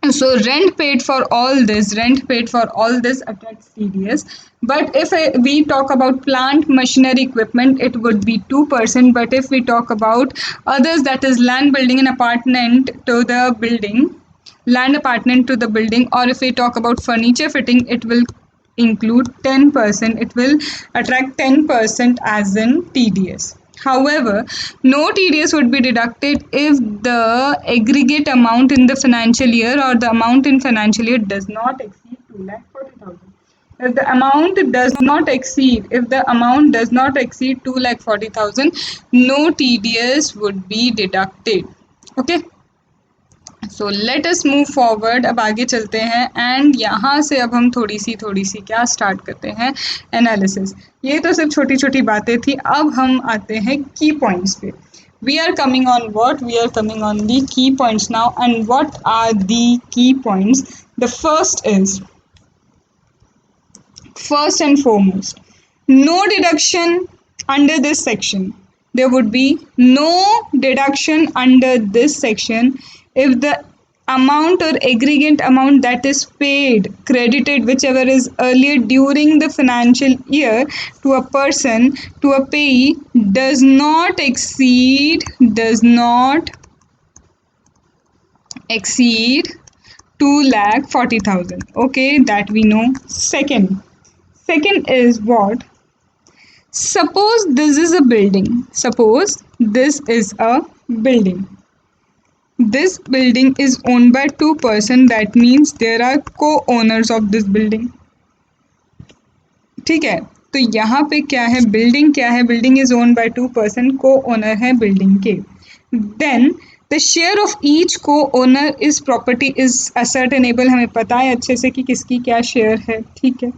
So rent paid for all this attracts TDS. But if we talk about plant machinery equipment, it would be 2%. But if we talk about others, that is land building and apartment to the building, land apartment to the building, or if we talk about furniture fitting, it will include 10%. It will attract 10% as in TDS. However, no TDS would be deducted if the aggregate amount in the financial year or the amount in financial year does not exceed 2,40,000. If the amount does not exceed 2,40,000, no TDS would be deducted. Okay. So let us move forward, अब आगे चलते हैं and यहाँ से अब हम थोड़ी सी क्या स्टार्ट करते हैं, एनालिसिस। ये तो सिर्फ छोटी छोटी बातें थी, अब हम आते हैं की पॉइंट्स पे। We are coming on what? We are coming on the key points now, and what are the key points? The first and foremost, no deduction under this section. There would be no deduction under this section if the amount or aggregate amount that is paid, credited, whichever is earlier during the financial year to a person, to a payee, does not exceed 2,40,000. Okay, that we know. Second is what? Suppose this is a building. This building is owned by two persons. That means there are co-owners of this building. ठीक है, तो यहाँ पे क्या है? Building is owned by 2 person, co owner है building के. Then the share of each co owner is property is ascertainable. हमें पता है अच्छे से कि किसकी क्या शेयर है. ठीक है.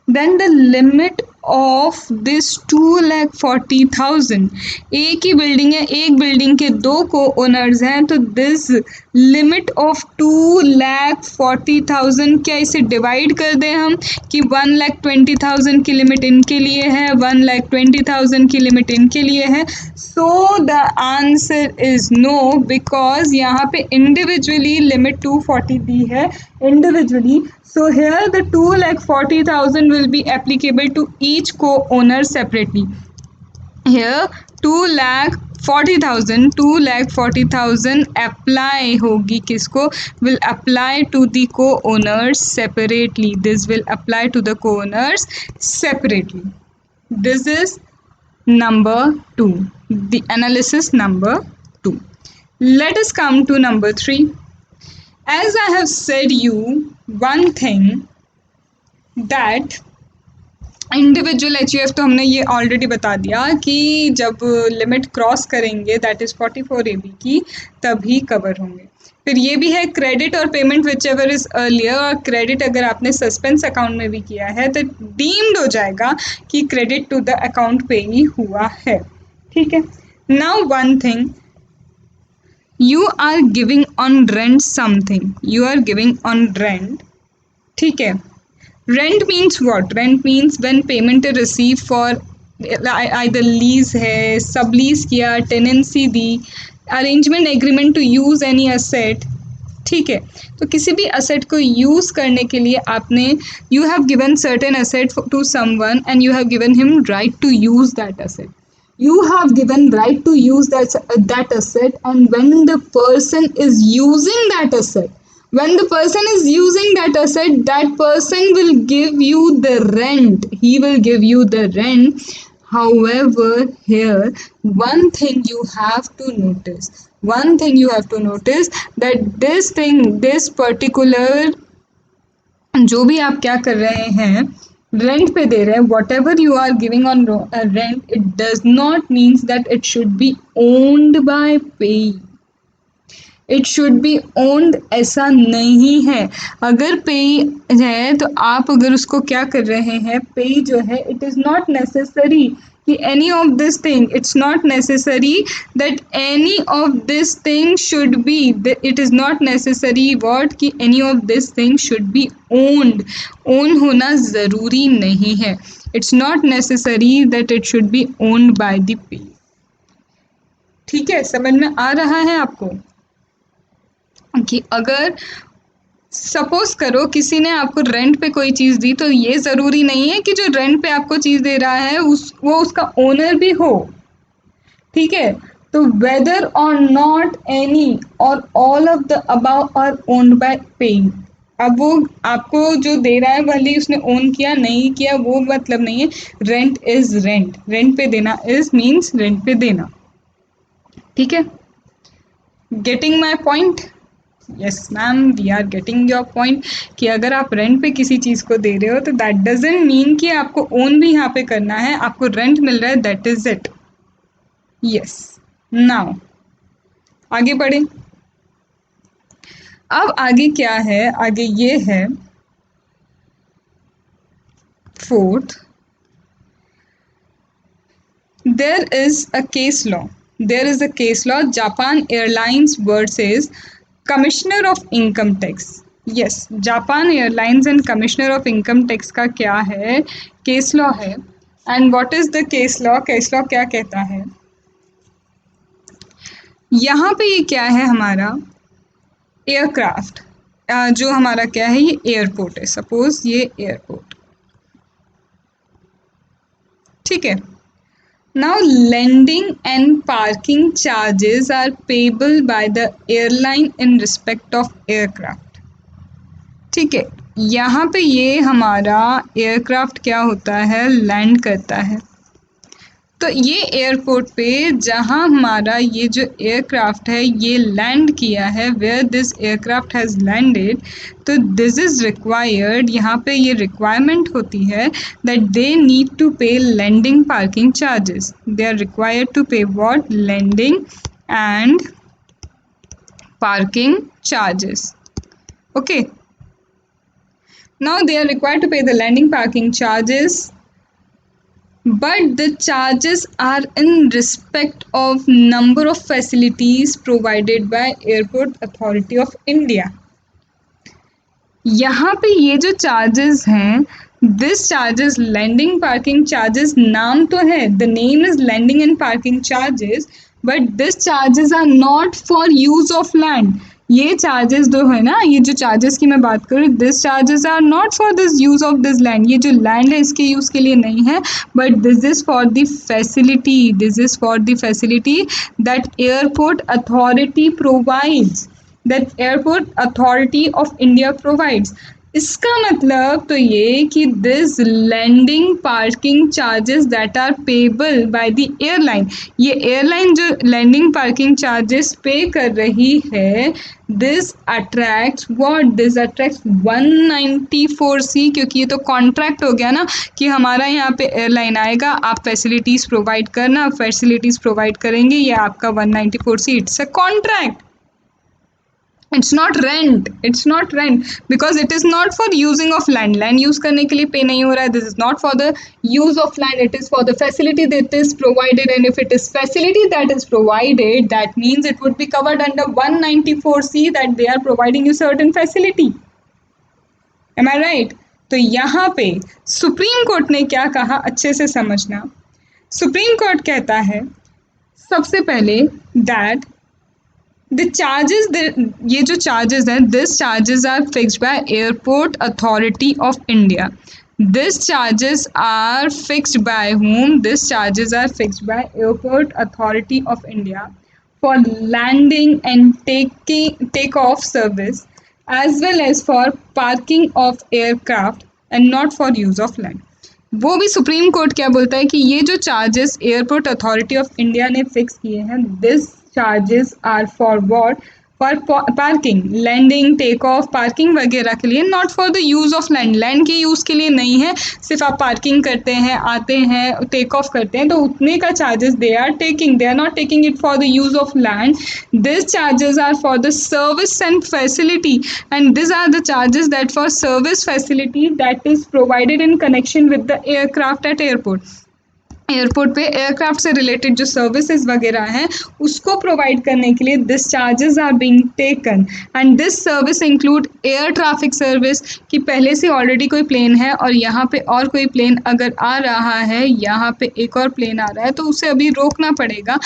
Then the limit of this 2,40,000, एक ही बिल्डिंग है, एक बिल्डिंग के दो को ओनर्स हैं, तो दिस लिमिट ऑफ 2,40,000, क्या इसे डिवाइड कर दें हम कि 1,20,000 की लिमिट इनके लिए है, 1,20,000 की लिमिट इनके लिए है? So the answer is no, because यहाँ पे इंडिविजुअली लिमिट 240 दी है individually. So here the 2,40,000 will be applicable to each co-owner separately. Here 2,40,000 apply होगी किसको? Will apply to the co-owners separately. This will apply to the co-owners separately. This is number 2, the analysis number 2. Let us come to number 3. As I have said you one thing that individual HUF, तो हमने ये already बता दिया कि जब limit cross करेंगे that is 44 AB की, तभी कवर होंगे. फिर ये भी है क्रेडिट और payment which ever is earlier, और क्रेडिट अगर आपने सस्पेंस अकाउंट में भी किया है तो डीम्ड हो जाएगा कि क्रेडिट टू द अकाउंट पे ही हुआ है. ठीक है. Now one thing, you are giving on rent something, you are giving on rent. ठीक है. Rent means what? Rent means when payment is received for either lease है, sublease किया, tenancy the, arrangement agreement to use any asset. ठीक है. तो किसी भी asset को use करने के लिए आपने you have given certain asset to someone and you have given him right to use that asset. You have given right to use that asset, and when the person is using that asset, that person will give you the rent. He will give you the rent. However, here one thing you have to notice that this particular, जो भी आप क्या कर रहे हैं, rent पे दे रहे हैं, whatever you are giving on rent, it does not means that it should be owned by pay, it should be owned ऐसा नहीं है। अगर पे है तो आप अगर उसको क्या कर रहे हैं, पे जो है इट इज़ नॉट नेसेसरी कि any of this thing, it's not necessary that any of this thing should be, it is not necessary word कि any of this thing should be owned, own होना ज़रूरी नहीं है, it's not necessary that it should be owned by the pay. ठीक है, समझ में आ रहा है आपको कि अगर सपोज करो किसी ने आपको रेंट पे कोई चीज़ दी, तो ये ज़रूरी नहीं है कि जो रेंट पे आपको चीज़ दे रहा है वो उसका ओनर भी हो। ठीक है, तो whether or not any or all of the above are owned by paying. अब वो आपको जो दे रहा है भले उसने ओन किया नहीं किया वो मतलब नहीं है, रेंट इज रेंट, रेंट पे देना इज मीन्स रेंट पे देना। ठीक है, getting my point? Yes ma'am, we are getting your point कि अगर आप रेंट पे किसी चीज़ को दे रहे हो तो दैट डजंट मीन कि आपको ओन भी यहाँ पे करना है, आपको रेंट मिल रहा है, that is it. Yes, now आगे बढ़े। अब आगे क्या है, आगे ये है fourth, there is a case law, there is a case law, Japan Airlines versus Commissioner of Income Tax। yes, Japan Airlines and Commissioner of Income Tax का क्या है, केस लॉ है। And what is the case law, case law क्या कहता है, यहाँ पे ये क्या है हमारा एयरक्राफ्ट, जो हमारा क्या है ये एयरपोर्ट है, सपोज ये एयरपोर्ट, ठीक है। Now, landing and parking charges are payable by the airline in respect of aircraft। ठीक है, यहाँ पे ये हमारा एयरक्राफ्ट क्या होता है, लैंड करता है। तो ये एयरपोर्ट पे जहाँ हमारा ये जो एयरक्राफ्ट है ये लैंड किया है, where this aircraft has landed, तो दिस इज़ रिक्वायर्ड, यहाँ पे ये रिक्वायरमेंट होती है that they need to pay landing parking charges, they are required to pay what, landing and parking charges. Okay, now they are required to pay the landing parking charges, but the charges are in respect of number of facilities provided by Airport Authority of India। यहाँ पे ये जो charges हैं, this charges landing parking charges, नाम तो है, the name is landing and parking charges, but this charges are not for use of land. ये charges जो है ना, ये जो चार्जेस की मैं बात करूँ, this charges are not for this use of this land, ये जो लैंड है इसके यूज के लिए नहीं है, but this is for the facility, this is for the facility that airport authority provides, that airport authority of India provides। इसका मतलब तो ये कि this landing parking charges that are payable by the airline, ये airline जो landing parking charges pay कर रही है, this attract what, this attract 194C, क्योंकि ये तो कॉन्ट्रैक्ट हो गया ना कि हमारा यहाँ पे एयरलाइन आएगा, आप फैसिलिटीज़ प्रोवाइड करना, फैसिलिटीज़ प्रोवाइड करेंगे, ये आपका 194C, it's a contract, it's not rent, it's not rent, because it is not for using of land, land use करने के लिए पे नहीं हो रहा है, this is not for the use of land, it is for the facility that is provided, and if it is facility that is provided, that means it would be covered under 194C, that they are providing you certain facility. Am I right? तो यहाँ पे supreme court ने क्या कहा, अच्छे से समझना। Supreme court कहता है सबसे पहले दैट the charges, ये जो charges हैं, this charges are fixed by Airport Authority of India। This charges are fixed by whom? This charges are fixed by Airport Authority of India for landing and take-off service, as well as for parking of aircraft and not for use of land। वो भी supreme court क्या बोलता है कि ये जो charges Airport Authority of India ने fix किए हैं, this charges are for what, for parking, landing, take off, parking वगैरह के लिए, not for the use of land, land के यूज़ के लिए नहीं है, सिर्फ आप पार्किंग करते हैं, आते हैं, टेक ऑफ करते हैं तो उतने का charges they are taking, they are not taking it for the use of land. This charges are for the service and facility, and this are the charges that for service facility that is provided in connection with the aircraft at airport. Airport पे aircraft से related जो services वगैरह हैं उसको provide करने के लिए this charges are being taken, and this service include air traffic service, कि पहले से ऑलरेडी कोई प्लेन है और यहाँ पे और कोई प्लेन अगर आ रहा है, यहाँ पे एक और प्लेन आ रहा है तो उसे अभी रोकना पड़ेगा,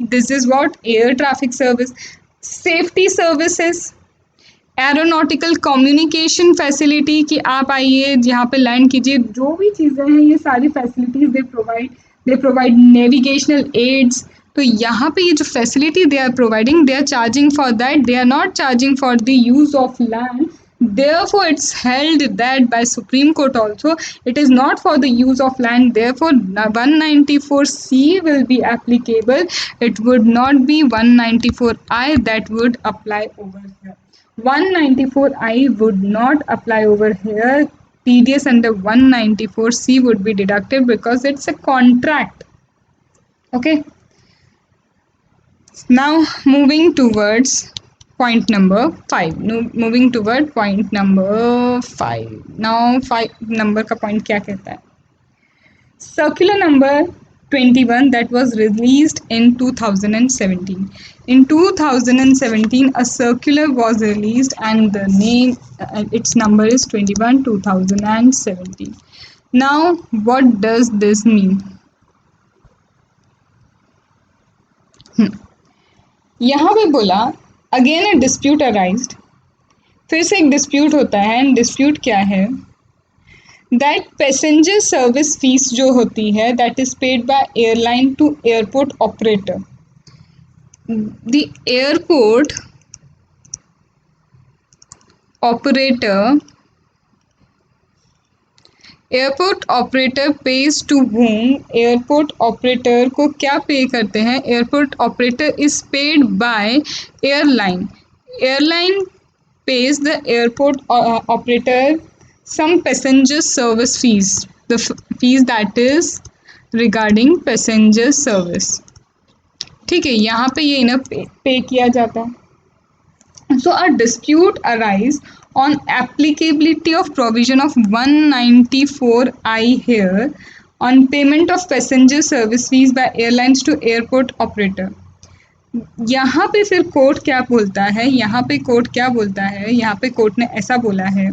this is what air traffic service. Safety services, aeronautical communication facility, कि आप आइए यहाँ पे लैंड कीजिए, जो भी चीज़ें हैं ये सारी facilities they provide navigational aids. तो यहाँ पे ये जो facility they are providing, they are charging for that, they are not charging for the use of land. Therefore, it's held that by Supreme Court also, it is not for the use of land. Therefore, 194C will be applicable. It would not be 194I that would apply over here. 194I would not apply over here. TDS under 194C would be deducted because it's a contract. Okay. Now moving towards point number 5. Moving toward point number 5. Now 5 number का point क्या कहता है? Circular number 21 that was released in 2017. In 2017, a circular was released and the name, its number is 21 2017. Now, what does this mean? यहाँ पे बोला again ए dispute arised, फिर से एक डिस्प्यूट होता है, एंड डिस्प्यूट क्या है? दैट पैसेंजर सर्विस फीस जो होती है that is paid by airline to airport operator. The airport operator pays to whom, airport operator को क्या पे करते हैं? Airport operator is paid by airline. Airline pays the airport operator some passenger service fees, the fees that is regarding passenger service. ठीक है, यहाँ पे ये इन्हें पे किया जाता है. So a dispute arise on applicability of provision of 194I here on payment of passenger service fees by airlines to airport operator. यहाँ पे फिर कोर्ट क्या बोलता है? यहाँ पे कोर्ट ने ऐसा बोला है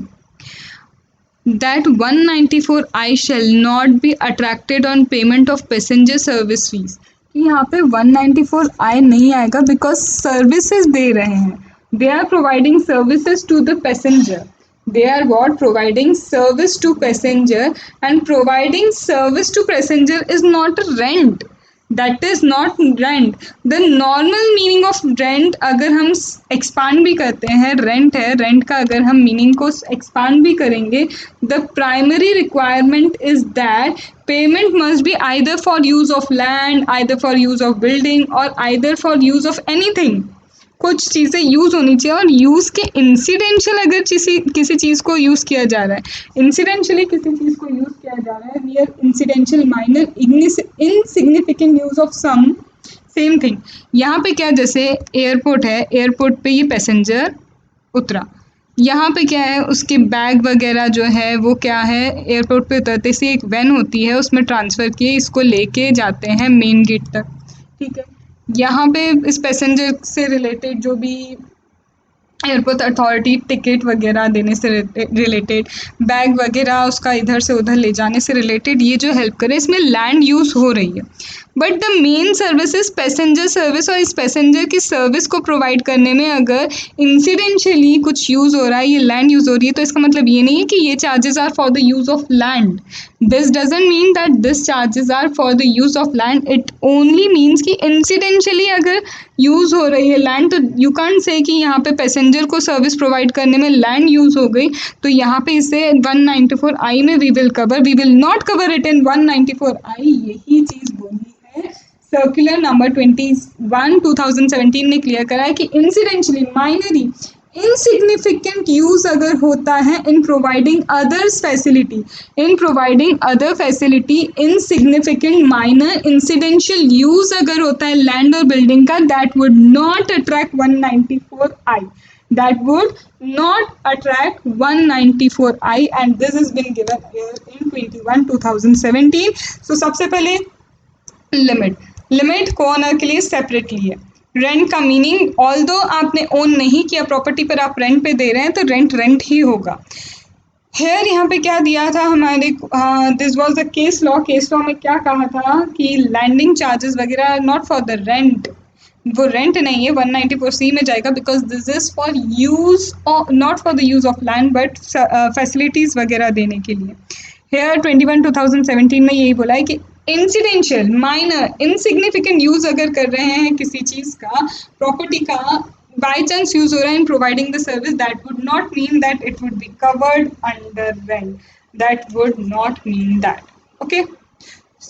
that 194I shall not be attracted on payment of passenger service fees. यहाँ पे 194I नहीं आएगा because services दे रहे हैं. They are providing services to the passenger. They are what? Providing service to passenger, and providing service to passenger is not a rent. That is not rent. The normal meaning of rent अगर हम expand भी करते हैं, rent है, rent का अगर हम meaning को expand भी करेंगे, the primary requirement is that payment must be either for use of land, either for use of building, or either for use of anything. कुछ चीज़ें यूज़ होनी चाहिए, और यूज़ के इंसिडेंशियल अगर किसी चीज़ को यूज़ किया जा रहा है, इंसिडेंशियली किसी चीज़ को यूज़ किया जा रहा है, near incidental minor insignificant use of some same thing. यहाँ पे क्या, जैसे एयरपोर्ट है, एयरपोर्ट पे ये पैसेंजर उतरा, यहाँ पे क्या है, उसके बैग वगैरह जो है वो क्या है, एयरपोर्ट पे उतरते से एक वैन होती है उसमें ट्रांसफ़र किए इसको लेके जाते हैं मेन गेट तक. ठीक है, यहाँ पे इस पैसेंजर से रिलेटेड जो भी एयरपोर्ट अथॉरिटी टिकट वगैरह देने से रिलेटेड, बैग वगैरह उसका इधर से उधर ले जाने से रिलेटेड ये जो हेल्प करे, इसमें लैंड यूज़ हो रही है. But the main service is passenger service, और इस पैसेंजर की सर्विस को प्रोवाइड करने में अगर इंसिडेंशियली कुछ यूज़ हो रहा है, ये लैंड यूज़ हो रही है, तो इसका मतलब ये नहीं है कि ये charges are for the use of land. This doesn't mean that this charges are for the use of land. It only means कि इंसिडेंशियली अगर यूज़ हो रही है लैंड, तो यू कांट से कि यहाँ पे पैसेंजर को सर्विस प्रोवाइड करने में लैंड यूज़ हो गई, तो यहाँ पे इसे 194I में we will not cover it in 194I. यही चीज़ बोली है सर्कुलर नंबर 21/2017 ने क्लियर करा है कि इंसिडेंशियली माइनरी इनसिग्निफिकेंट यूज अगर होता है in providing others facility, in providing other facility, insignificant minor incidental use अगर होता है लैंड और बिल्डिंग का, that would not attract 194I, that would not attract 194I, and this has been given here in 21/2017. So सबसे पहले limit को owner के लिए सेपरेटली है। रेंट का मीनिंग ऑल्दो आपने ओन नहीं किया प्रॉपर्टी पर, आप रेंट पे दे रहे हैं तो रेंट ही होगा। हेयर यहाँ पे क्या दिया था हमारे, this was the case law में क्या कहा था कि लैंडिंग चार्जेस वगैरह नॉट फॉर द रेंट, वो रेंट नहीं है, 194C में जाएगा, because this is for use, not for the use of land but facilities वगैरह देने के लिए। हेयर 21/2017 में यही बोला है कि इंसिडेंशियल माइनर इनसिग्निफिकेंट यूज अगर कर रहे हैं किसी चीज का, प्रॉपर्टी का बाई चांस यूज हो रहा है in providing the service, that would not mean that it would be covered under rent, that would not mean that. Okay,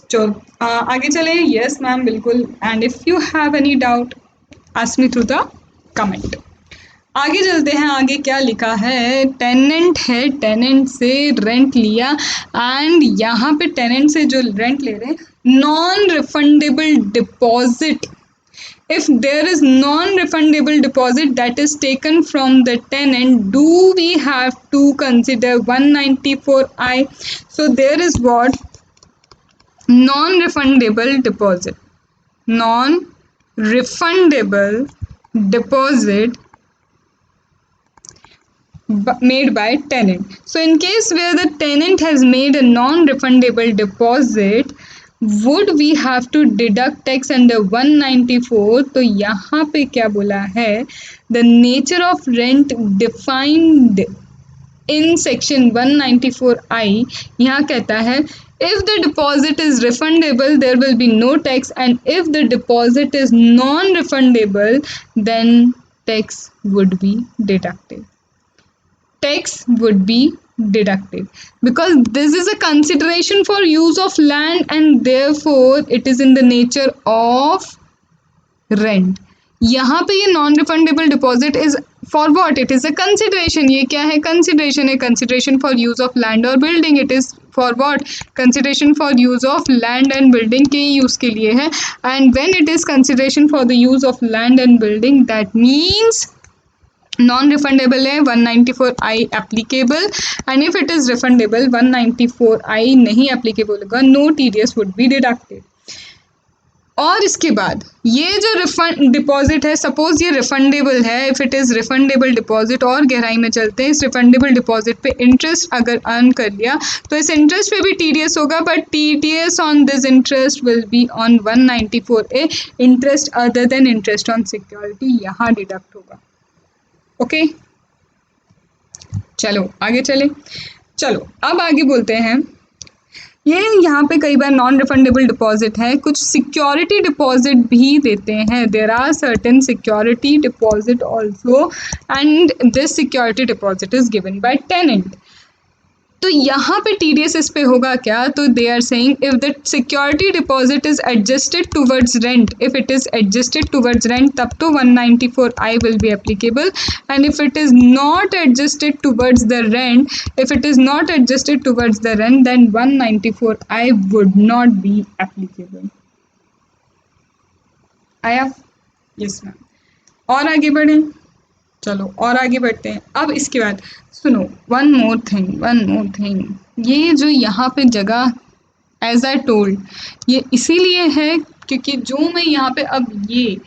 चलो आगे चले। यस मैम, बिल्कुल। And if you have any doubt ask me through the comment. आगे चलते हैं, आगे क्या लिखा है, टेनेंट है, टेनेंट से रेंट लिया एंड यहाँ पे टेनेंट से जो रेंट ले रहे हैं non refundable deposit, if there is non-refundable deposit that is taken from the tenant, do we have to consider 194I? So there is what non-refundable deposit, non-refundable deposit made by tenant. So in case where the tenant has made a non-refundable deposit, would we have to deduct tax under 194? तो यहाँ पे क्या बोला है, the nature of rent defined in section 194I, यहाँ कहता है if the deposit is refundable there will be no tax, and if the deposit is non-refundable then tax would be deducted. Tax would be deducted because this is a consideration for use of land and therefore it is in the nature of rent. यहाँ पे ये non refundable deposit is for what, it is a consideration. ये क्या है, consideration है, consideration for use of land और building. It is for what, consideration for use of land and building के use के लिए है। And when it is consideration for the use of land and building, that means non refundable है 194I applicable, and if it is refundable 194I नहीं applicable होगा, no TDS would be deducted. और इसके बाद ये जो रिफंड डिपॉजिट है, suppose ये रिफंडेबल है, if it is refundable deposit, और गहराई में चलते हैं, इस रिफंडेबल डिपॉजिट पे इंटरेस्ट अगर अर्न कर लिया तो इस इंटरेस्ट पे भी टीडीएस होगा, but TDS on this interest will be on 194A, interest other than interest on security यहाँ डिडक्ट होगा। ओके चलो आगे चले। चलो अब आगे बोलते हैं, ये यहाँ पे कई बार नॉन रिफंडेबल डिपॉजिट है, कुछ सिक्योरिटी डिपॉजिट भी देते हैं। There are certain security deposit also and this security deposit is given by tenant. तो यहाँ पे टीडीएस इस पे होगा क्या, तो they are saying if the security deposit is adjusted towards rent, if it is adjusted towards rent तब तो 194I will be applicable, and if it is not adjusted towards the rent, if it is not adjusted towards the rent then 194I would not be applicable. आया? Yes ma'am. और आगे बढ़ें, चलो और आगे बढ़ते हैं। अब इसके बाद सुनो, वन मोर थिंग, ये जो यहाँ पे जगह एज आई टोल्ड, ये इसीलिए है क्योंकि जो मैं यहाँ पे अब ये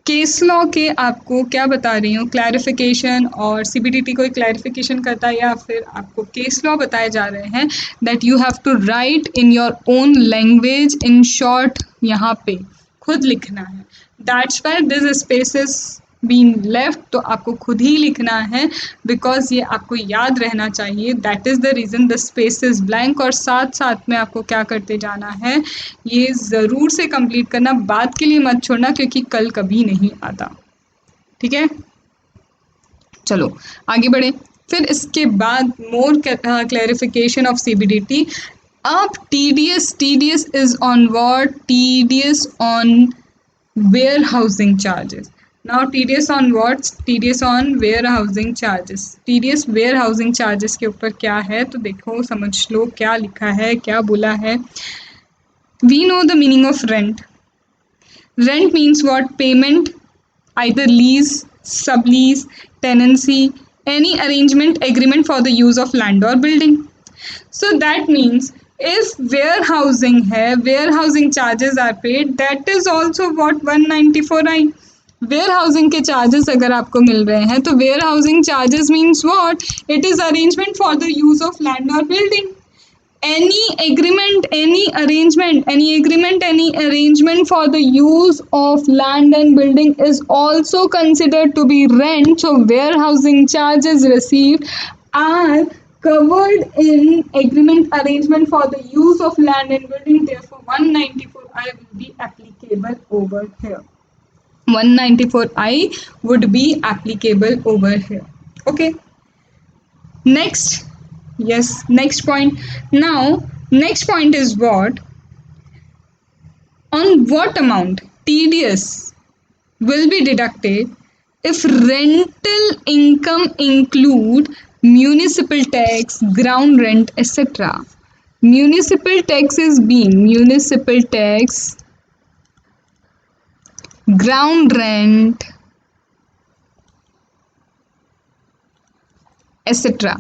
केस लॉ के आपको क्या बता रही हूँ, क्लैरिफिकेशन, और सीबीडीटी कोई क्लैरिफिकेशन करता है या फिर आपको केस लॉ बताए जा रहे हैं, that you have to write in your own language in short, यहाँ पे खुद लिखना है। That's why this space is been left, तो आपको खुद ही लिखना है बिकॉज ये आपको याद रहना चाहिए, that is the reason the space is blank. और साथ साथ में आपको क्या करते जाना है, ये ज़रूर से कंप्लीट करना, बात के लिए मत छोड़ना क्योंकि कल कभी नहीं आता, ठीक है। चलो आगे बढ़े। फिर इसके बाद मोर क्लैरिफिकेशन ऑफ सीबीडीटी, अब TDS is on what? TDS on warehousing charges. Now TDS on what? TDS on warehousing charges. TDS warehousing charges के ऊपर क्या है तो देखो समझ लो क्या लिखा है, क्या बोला है. We know the meaning of rent. Rent means what? Payment, either lease, sublease, tenancy, any arrangement, agreement for the use of land or building. So that means if warehousing है, warehousing charges are paid, that is also what 194I. warehousing के charges अगर आपको मिल रहे हैं तो warehousing charges means what? It is arrangement for the use of land or building. Any agreement, any arrangement for the use of land and building is also considered to be rent. So warehousing charges received are covered in agreement arrangement for the use of land and building. Therefore 194I will be applicable over here. 194I would be applicable over here. Okay. Next, yes, next point. Now, next point is what? On what amount TDS will be deducted if rental income include municipal tax, ground rent, etc. Municipal tax is being municipal tax, ground rent, etc.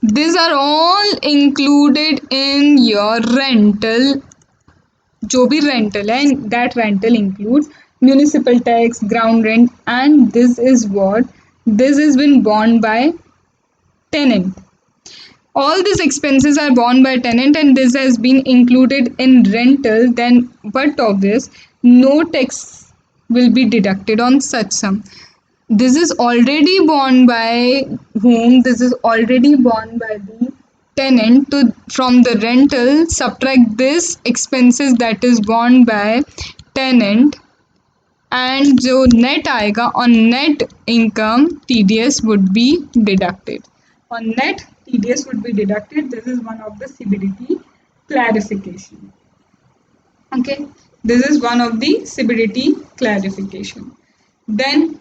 These are all included in your rental. जो भी rental है, that rental includes municipal tax, ground rent, and this is what? This has been borne by tenant. All these expenses are borne by tenant and this has been included in rental, then but obvious no tax will be deducted on such sum. This is already borne by whom? This is already borne by the tenant. To from the rental subtract this expenses that is borne by tenant and जो net आएगा on net income TDS would be deducted. On net TDS would be deducted. This is one of the CBDT clarification. Okay, this is one of the CBDT clarification. Then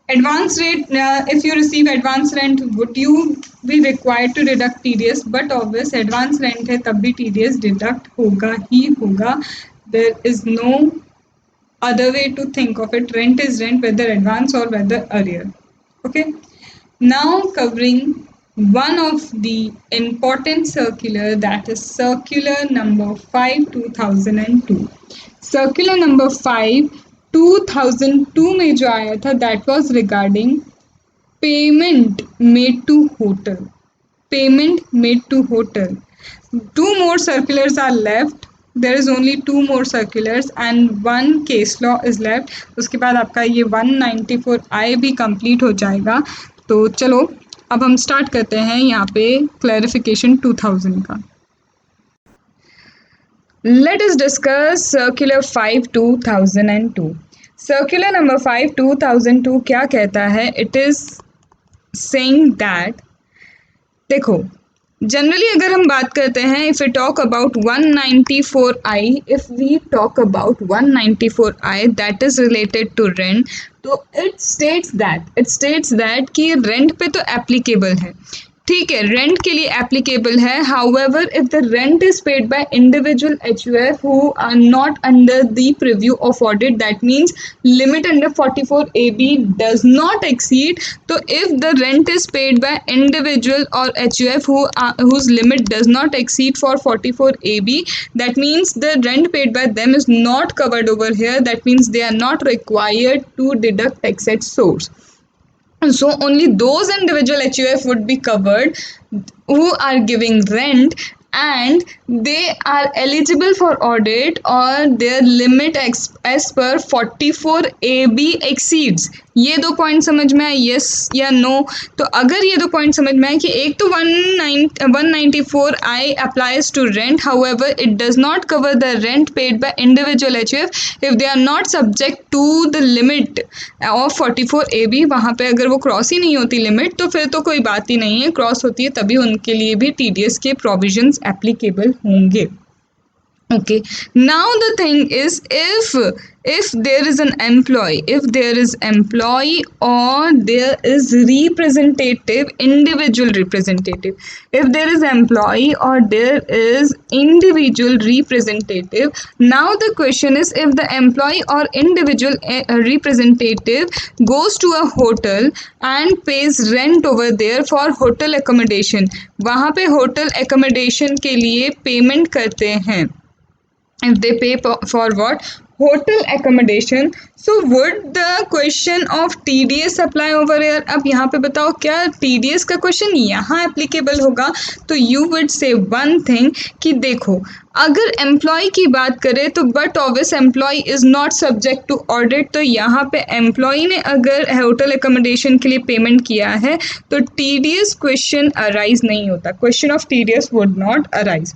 advance rate, if you receive advance rent would you be required to deduct TDS? But obvious advance rent है तब भी TDS deduct होगा ही होगा. There is no other way to think of it. Rent is rent whether advance or whether arrear. Okay, now covering one of the important circular, that is circular number 5 2002. circular number 5 2002 में जो आया था that was regarding payment made to hotel. Payment made to hotel. Two more circulars are left. There is only two more circulars and one case law is left. उसके बाद आपका ये 194I भी complete हो जाएगा. तो चलो अब हम स्टार्ट करते हैं यहाँ पे क्लैरिफिकेशन 2000 का. Let us discuss circular 5 2002. Circular number 5 2002 क्या कहता है? It is saying that देखो जनरली अगर हम बात करते हैं if we talk about 194I, if we talk about 194I that is related to rent, तो इट स्टेट्स दैट कि रेंट पे तो एप्लीकेबल है, ठीक है, रेंट के लिए एप्लीकेबल है. However if the rent is paid by individual HUF who are not under the preview of audit, that means limit under 44AB does not exceed. तो if the rent is paid by individual और HUF whose limit does not exceed for 44AB, that means the rent paid by them is not covered over here. That means they are not required to deduct tax at source. So only those individual HUF would be covered who are giving rent and they are eligible for audit or their limit as per 44AB exceeds. ये 2 point समझ में आए, yes या no? तो अगर ये 2 point समझ में आए कि एक तो 194I applies to rent, however it does not cover the rent paid by individual HUF if they are not subject to the limit of 44AB। वहाँ पे अगर वो क्रॉस ही नहीं होती लिमिट तो फिर तो कोई बात ही नहीं है, क्रॉस होती है तभी उनके लिए भी TDS के प्रोविजंस एप्लीकेबल होंगे। Okay, now the thing is, if there is an employee, if there is employee or there is representative, individual representative, if there is employee or there is individual representative, now the question is, if the employee or individual representative goes to a hotel and pays rent over there for hotel accommodation, वहाँ पे hotel accommodation के लिए payment करते हैं, if they pay for what? Hotel accommodation. So would the question of TDS apply over here? अब यहाँ पे बताओ क्या TDS का क्वेश्चन यहाँ एप्लीकेबल होगा? तो you would say one thing कि देखो, अगर एम्प्लॉय की बात करें तो but obvious employ is not subject to audit, तो यहाँ पे एम्प्लॉय ने अगर होटल एकोमोडेशन के लिए पेमेंट किया है तो TDS क्वेश्चन अराइज नहीं होता, question of TDS would not arise.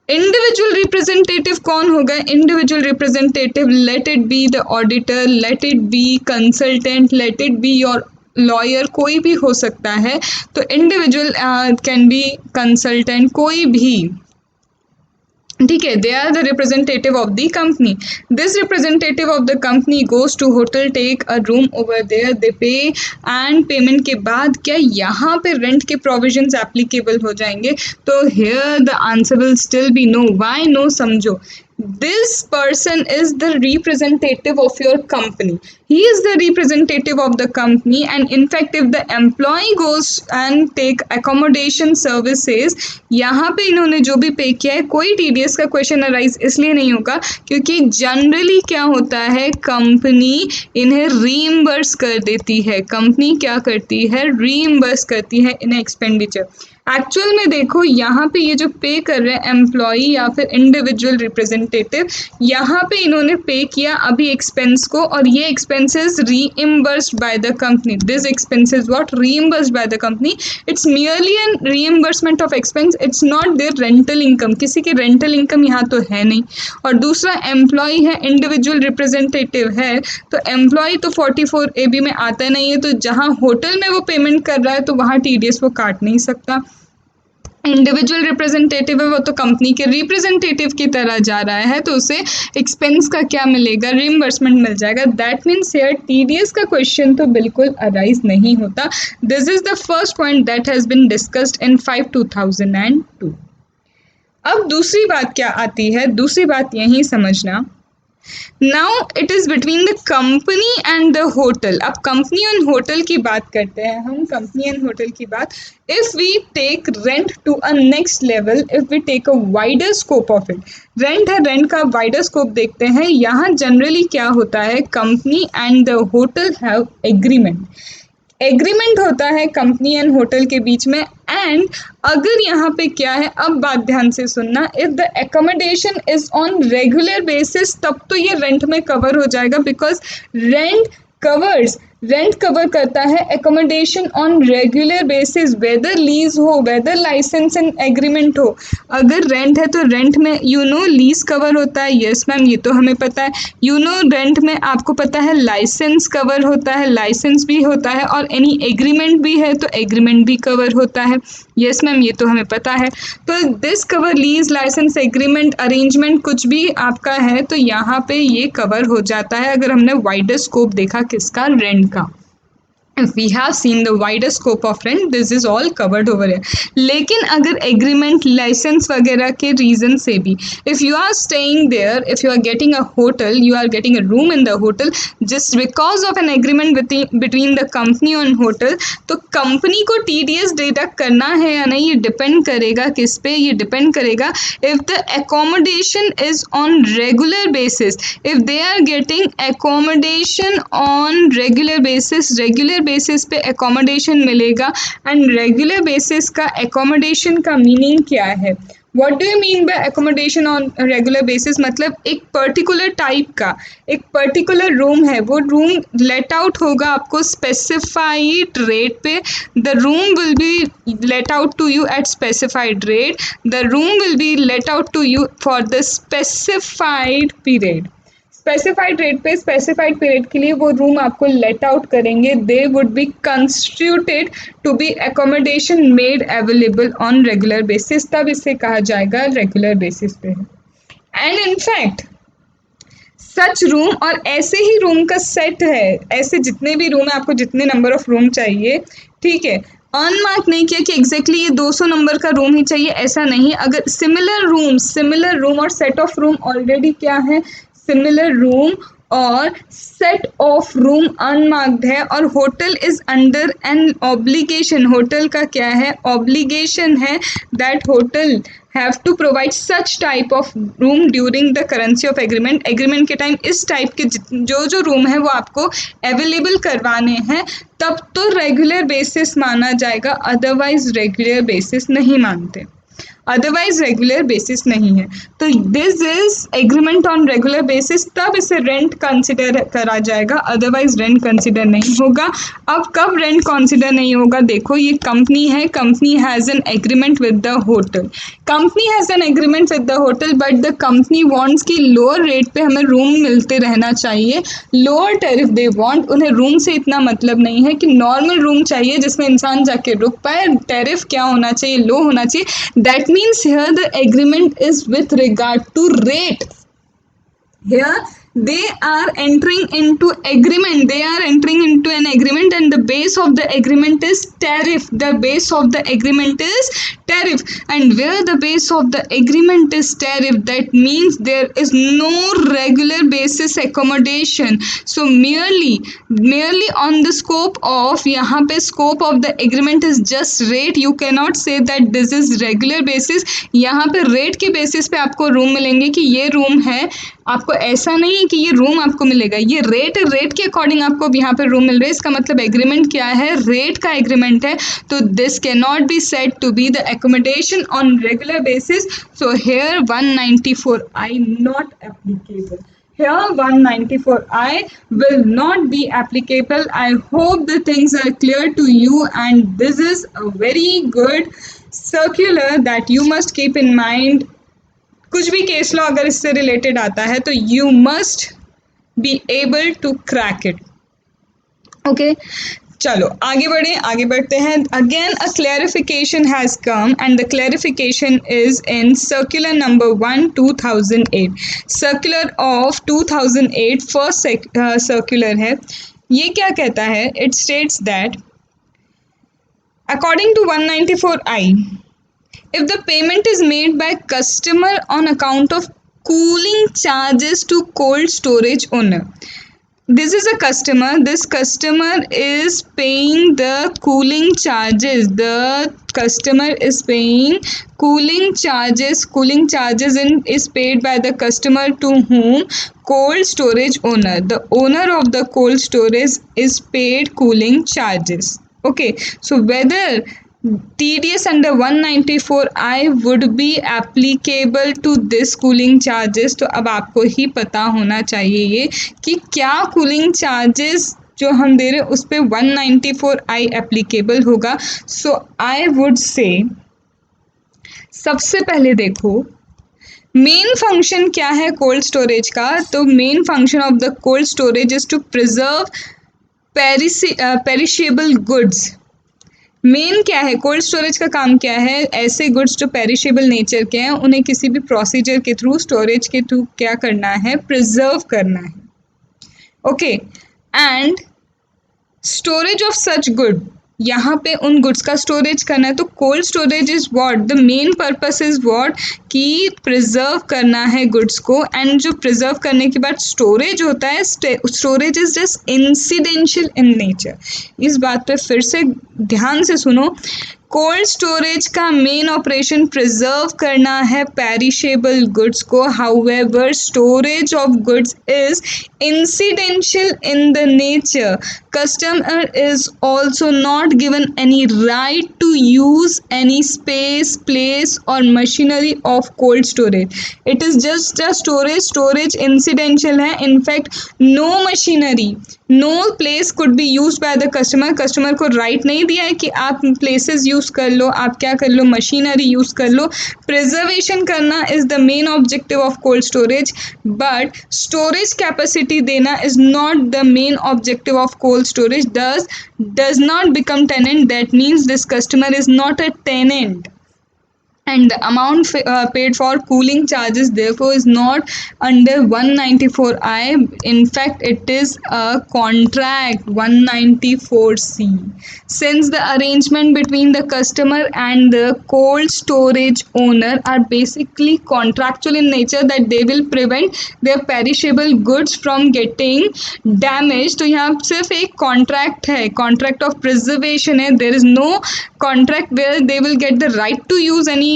Individual representative कौन होगा? Individual representative, let it be the auditor, let it be consultant, let it be your lawyer, कोई भी हो सकता है। तो इंडिविजुअल कैन बी कंसल्टेंट, कोई भी, ठीक है, they are the representative of the company. This representative of the company goes to hotel, take a room over there, they pay, and payment के बाद क्या यहाँ पे रेंट के प्रोविजंस एप्लीकेबल हो जाएंगे? तो here the answer will still be no. Why no? समझो, this person is the representative of your company, he is the representative of the company, and in fact if the employee goes and take accommodation services, यहाँ पे इन्होंने जो भी पे किया है, कोई TDS का क्वेश्चन अराइज इसलिए नहीं होगा क्योंकि जनरली क्या होता है, कंपनी इन्हें रीइम्बर्स कर देती है, कंपनी क्या करती है, रीइम्बर्स करती है इन्हें एक्सपेंडिचर। एक्चुअल में देखो यहाँ पे ये जो पे कर रहे हैं एम्प्लॉई या फिर इंडिविजुअल रिप्रेजेंटेटिव, यहाँ पे इन्होंने पे किया अभी एक्सपेंस को, और ये expenses reimbursed by the company, this expenses what reimbursed by the company, it's merely an reimbursement of expense, it's not there rental income, किसी की रेंटल इनकम यहाँ तो है नहीं। और दूसरा एम्प्लॉई है, इंडिविजुअल रिप्रेजेंटेटिव है, तो एम्प्लॉय तो 44AB में आता नहीं है, तो जहाँ होटल में वो पेमेंट कर रहा है तो वहाँ TDS वो काट नहीं सकता। इंडिविजुअल रिप्रेजेंटेटिव है, वो तो कंपनी के रिप्रेजेंटेटिव की तरह जा रहा है, तो उसे एक्सपेंस का क्या मिलेगा, रिइंबर्समेंट मिल जाएगा। दैट मीन्स हियर TDS का क्वेश्चन तो बिल्कुल अराइज नहीं होता। This is the first point that has been discussed in 5/2002। अब दूसरी बात क्या आती है, दूसरी बात यही समझना, now it is between the company and the hotel. अब कंपनी एंड होटल की बात करते हैं हम, कंपनी एंड होटल की बात। If we take rent to a next level, if we take a wider scope of it, rent है, rent का वाइडर स्कोप देखते हैं। यहाँ जनरली क्या होता है, company and the hotel have agreement, agreement होता है कंपनी एंड होटल के बीच में। एंड अगर यहाँ पे क्या है, अब बात ध्यान से सुनना, if the accommodation is on regular basis, तब तो ये रेंट में कवर हो जाएगा, बिकॉज रेंट कवर करता है accommodation on regular basis, whether lease हो, वेदर लाइसेंस एंड एग्रीमेंट हो। अगर रेंट है तो रेंट में लीज कवर होता है, यस मैम ये तो हमें पता है। रेंट में आपको पता है लाइसेंस कवर होता है, लाइसेंस भी होता है, और एनी एग्रीमेंट भी है तो एग्रीमेंट भी कवर होता है, यस मैम ये तो हमें पता है। तो this cover lease, licence, agreement, arrangement कुछ भी आपका है तो यहाँ पे ये कवर हो जाता है अगर हमने वाइडर स्कोप देखा किसका, रेंट का। If we have seen the wider scope of rent, this is all covered over here. लेकिन अगर एग्रीमेंट, लाइसेंस वगैरह के रीजन से भी, if you are staying there, if you are getting a hotel, you are getting a room in the hotel just because of an agreement between the company and hotel, तो company को TDS deduct करना है या नहीं, ये depend करेगा किस पे, ये डिपेंड करेगा if the accommodation is on regular basis, if they are getting accommodation on regular basis, regular basis पे एकोमोडेशन मिलेगा। एंड रेगुलर बेसिस का एकोमोडेशन का मीनिंग क्या है, what do you mean by accommodation on regular basis, मतलब एक particular type का एक पर्टिकुलर रूम है, वो रूम लेट आउट होगा आपको स्पेसिफाइड रेट पे, the room will be let out to you at specified rate, the room will be let out to you for the specified period. Specified rate पे specified period के लिए वो room आपको let out करेंगे, they would be constituted to be accommodation made available on regular basis, तब इसे कहा जाएगा रेगुलर बेसिस पे। एंड इनफैक्ट सच रूम, और ऐसे ही रूम का सेट है, ऐसे जितने भी रूम है, आपको जितने नंबर ऑफ रूम चाहिए, ठीक है, अनमार्क नहीं किया कि एग्जैक्टली ये 200 नंबर का रूम ही चाहिए, ऐसा नहीं। अगर similar room or set of room already क्या है, similar room or set of room unmarked है, और hotel is under an obligation, hotel का क्या है, ऑब्लिगेशन है, that hotel have to provide such type of room during the currency of agreement, agreement के time इस टाइप के जो रूम है वो आपको अवेलेबल करवाने हैं, तब तो रेगुलर बेसिस माना जाएगा, अदरवाइज रेगुलर बेसिस नहीं मानते, अदरवाइज रेगुलर बेसिस नहीं है। तो this is agreement on regular basis, तब इसे रेंट कंसिडर करा जाएगा, अदरवाइज रेंट कंसिडर नहीं होगा। अब कब रेंट कंसिडर नहीं होगा, देखो ये कंपनी है, company has an agreement with the hotel, company has an agreement with the hotel, but the company wants कि लोअर रेट पे हमें रूम मिलते रहना चाहिए, लोअर टैरिफ दे वांट, उन्हें रूम से इतना मतलब नहीं है कि नॉर्मल रूम चाहिए जिसमें इंसान जाके रुक पाए, टैरिफ क्या होना चाहिए, लो होना चाहिए। That means here the agreement is with regard to rate. Here they are entering into agreement, they are entering into an agreement, and the base of the agreement is tariff, the base of the agreement is tariff, and where the base of the agreement is tariff, that means there is no regular basis accommodation, so merely on the scope of, यहाँ पे scope of the agreement is just rate, you cannot say that this is regular basis, यहाँ पे rate के basis पे आपको room मिलेंगे कि ये रूम है, आपको ऐसा नहीं है कि ये रूम आपको मिलेगा, ये रेट के अकॉर्डिंग आपको यहाँ पे रूम मिल रहा है, इसका मतलब एग्रीमेंट क्या है, रेट का एग्रीमेंट है, तो this can not be said to be the accommodation on regular basis, so here 194I not applicable, here 194I will not be applicable. I hope the things are clear to you, and this is a very good circular that you must keep in mind. कुछ भी case law अगर इससे related आता है तो you must be able to crack it. Okay, चलो आगे बढ़ते हैं। Again a clarification has come, and the clarification is in circular number 1 2008, circular of 2008 first circular है। ये क्या कहता है, it states that according to 194I, if the payment is made by customer on account of cooling charges to cold storage owner, this is a customer, this customer is paying the cooling charges, the customer is paying cooling charges is paid by the customer to whom, cold storage owner, the owner of the cold storage is paid cooling charges. Okay, so whether TDS under 194I would be applicable to this cooling charges, तो अब आपको ही पता होना चाहिए ये कि क्या cooling charges जो हम दे रहे हैं उस पर 194I एप्लीकेबल होगा। सो आई वुड से सबसे पहले देखो मेन फंक्शन क्या है कोल्ड स्टोरेज का, तो main function of the cold storage is to preserve perishable goods. Main क्या है, कोल्ड स्टोरेज का काम क्या है, ऐसे गुड्स जो पेरिशेबल नेचर के हैं उन्हें किसी भी प्रोसीजर के थ्रू, स्टोरेज के थ्रू क्या करना है, प्रिजर्व करना है। Okay, and storage of such good, यहाँ पे उन गुड्स का स्टोरेज करना है, तो cold storage is what, the main purpose is what, कि प्रिजर्व करना है गुड्स को, एंड जो प्रिजर्व करने के बाद स्टोरेज होता है, storage is just incidental in nature. इस बात पे फिर से ध्यान से सुनो कोल्ड स्टोरेज का मेन ऑपरेशन प्रिजर्व करना है पेरिशेबल गुड्स को. However storage of goods is incidental in the nature. Customer is also not given any right to use any space, place or machinery of cold storage. It is just a storage incidental है. In fact, no machinery, no place could be used by the customer. Customer को right नहीं दिया है कि आप places use कर लो, आप क्या कर लो, machinery use कर लो. Preservation करना is the main objective of cold storage, but storage capacity देना is not the main objective of cold storage. Thus does not become tenant. That means this customer is not a tenant, and the amount paid for cooling charges therefore is not under 194I. In fact, it is a contract 194C. Since the arrangement between the customer and the cold storage owner are basically contractual in nature, that they will prevent their perishable goods from getting damaged. तो यहाँ सिर्फ एक contract है, contract of preservation है. There is no contract where they will get the right to use any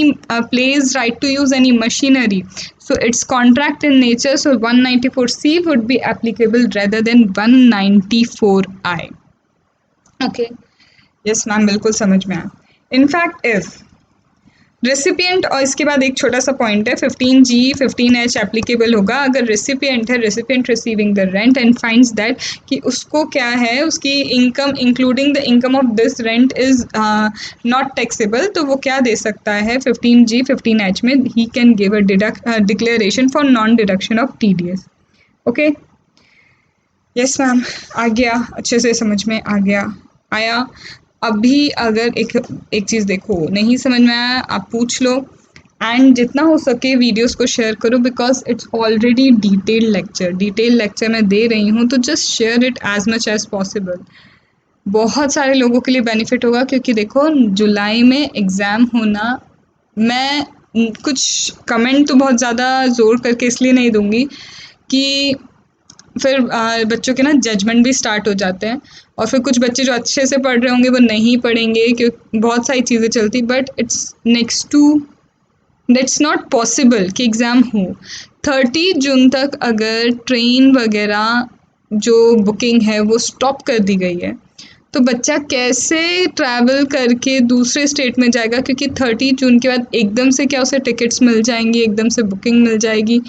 place, right to use any machinery. So it's contract in nature, so 194C would be applicable rather than 194I. Okay, yes ma'am, बिल्कुल समझ में आया. In fact, if recipient, और इसके बाद एक छोटा सा पॉइंट है, 15G 15H एप्लीकेबल होगा अगर रेसिपिएंट है, recipient receiving the rent and finds that कि उसको क्या है, उसकी income including the income of this rent is not taxable, तो वो क्या दे सकता है 15G 15H में, he can give a declaration for non deduction of TDS. Okay, yes ma'am, आ गया, अच्छे से समझ में आ गया, आया. अभी अगर एक चीज़ देखो नहीं समझ में आया, आप पूछ लो, एंड जितना हो सके वीडियोस को शेयर करो, because it's already detail lecture मैं दे रही हूँ, तो just share it as much as possible. बहुत सारे लोगों के लिए बेनिफिट होगा, क्योंकि देखो जुलाई में एग्ज़ाम होना, मैं कुछ कमेंट तो बहुत ज़्यादा ज़ोर करके इसलिए नहीं दूँगी कि फिर बच्चों के ना जजमेंट भी स्टार्ट हो जाते हैं, और फिर कुछ बच्चे जो अच्छे से पढ़ रहे होंगे वो नहीं पढ़ेंगे, क्योंकि बहुत सारी चीज़ें चलती. But it's next to that's not possible कि एग्ज़ाम हो. 30 जून तक अगर ट्रेन वगैरह जो बुकिंग है वो स्टॉप कर दी गई है, तो बच्चा कैसे ट्रैवल करके दूसरे स्टेट में जाएगा, क्योंकि 30 जून के बाद एकदम से क्या उसे टिकट्स मिल जाएंगी, एकदम से बुकिंग मिल जाएगी.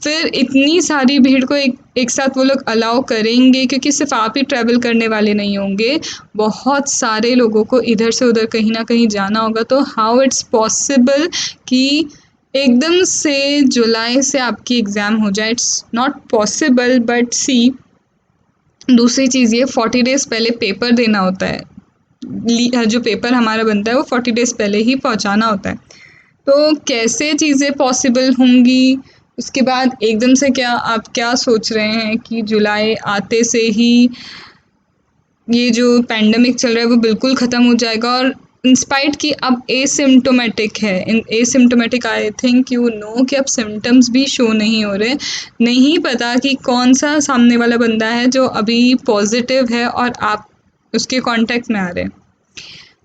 फिर इतनी सारी भीड़ को एक साथ वो लोग अलाउ करेंगे, क्योंकि सिर्फ आप ही ट्रैवल करने वाले नहीं होंगे, बहुत सारे लोगों को इधर से उधर कहीं ना कहीं जाना होगा. तो हाउ इट्स पॉसिबल कि एकदम से जुलाई से आपकी एग्ज़ाम हो जाए? It's not possible. बट सी, दूसरी चीज़ ये 40 डेज़ पहले पेपर देना होता है, जो पेपर हमारा बनता है वो 40 डेज़ पहले ही पहुंचाना होता है. तो कैसे चीज़ें पॉसिबल होंगी? उसके बाद एकदम से क्या आप क्या सोच रहे हैं कि जुलाई आते से ही ये जो पैंडमिक चल रहा है वो बिल्कुल ख़त्म हो जाएगा? और इंस्पाइट कि अब एसिम्टोमेटिक है, asymptomatic I think you know कि अब सिम्टम्स भी शो नहीं हो रहे, नहीं पता कि कौन सा सामने वाला बंदा है जो अभी पॉजिटिव है और आप उसके कांटेक्ट में आ रहे हैं.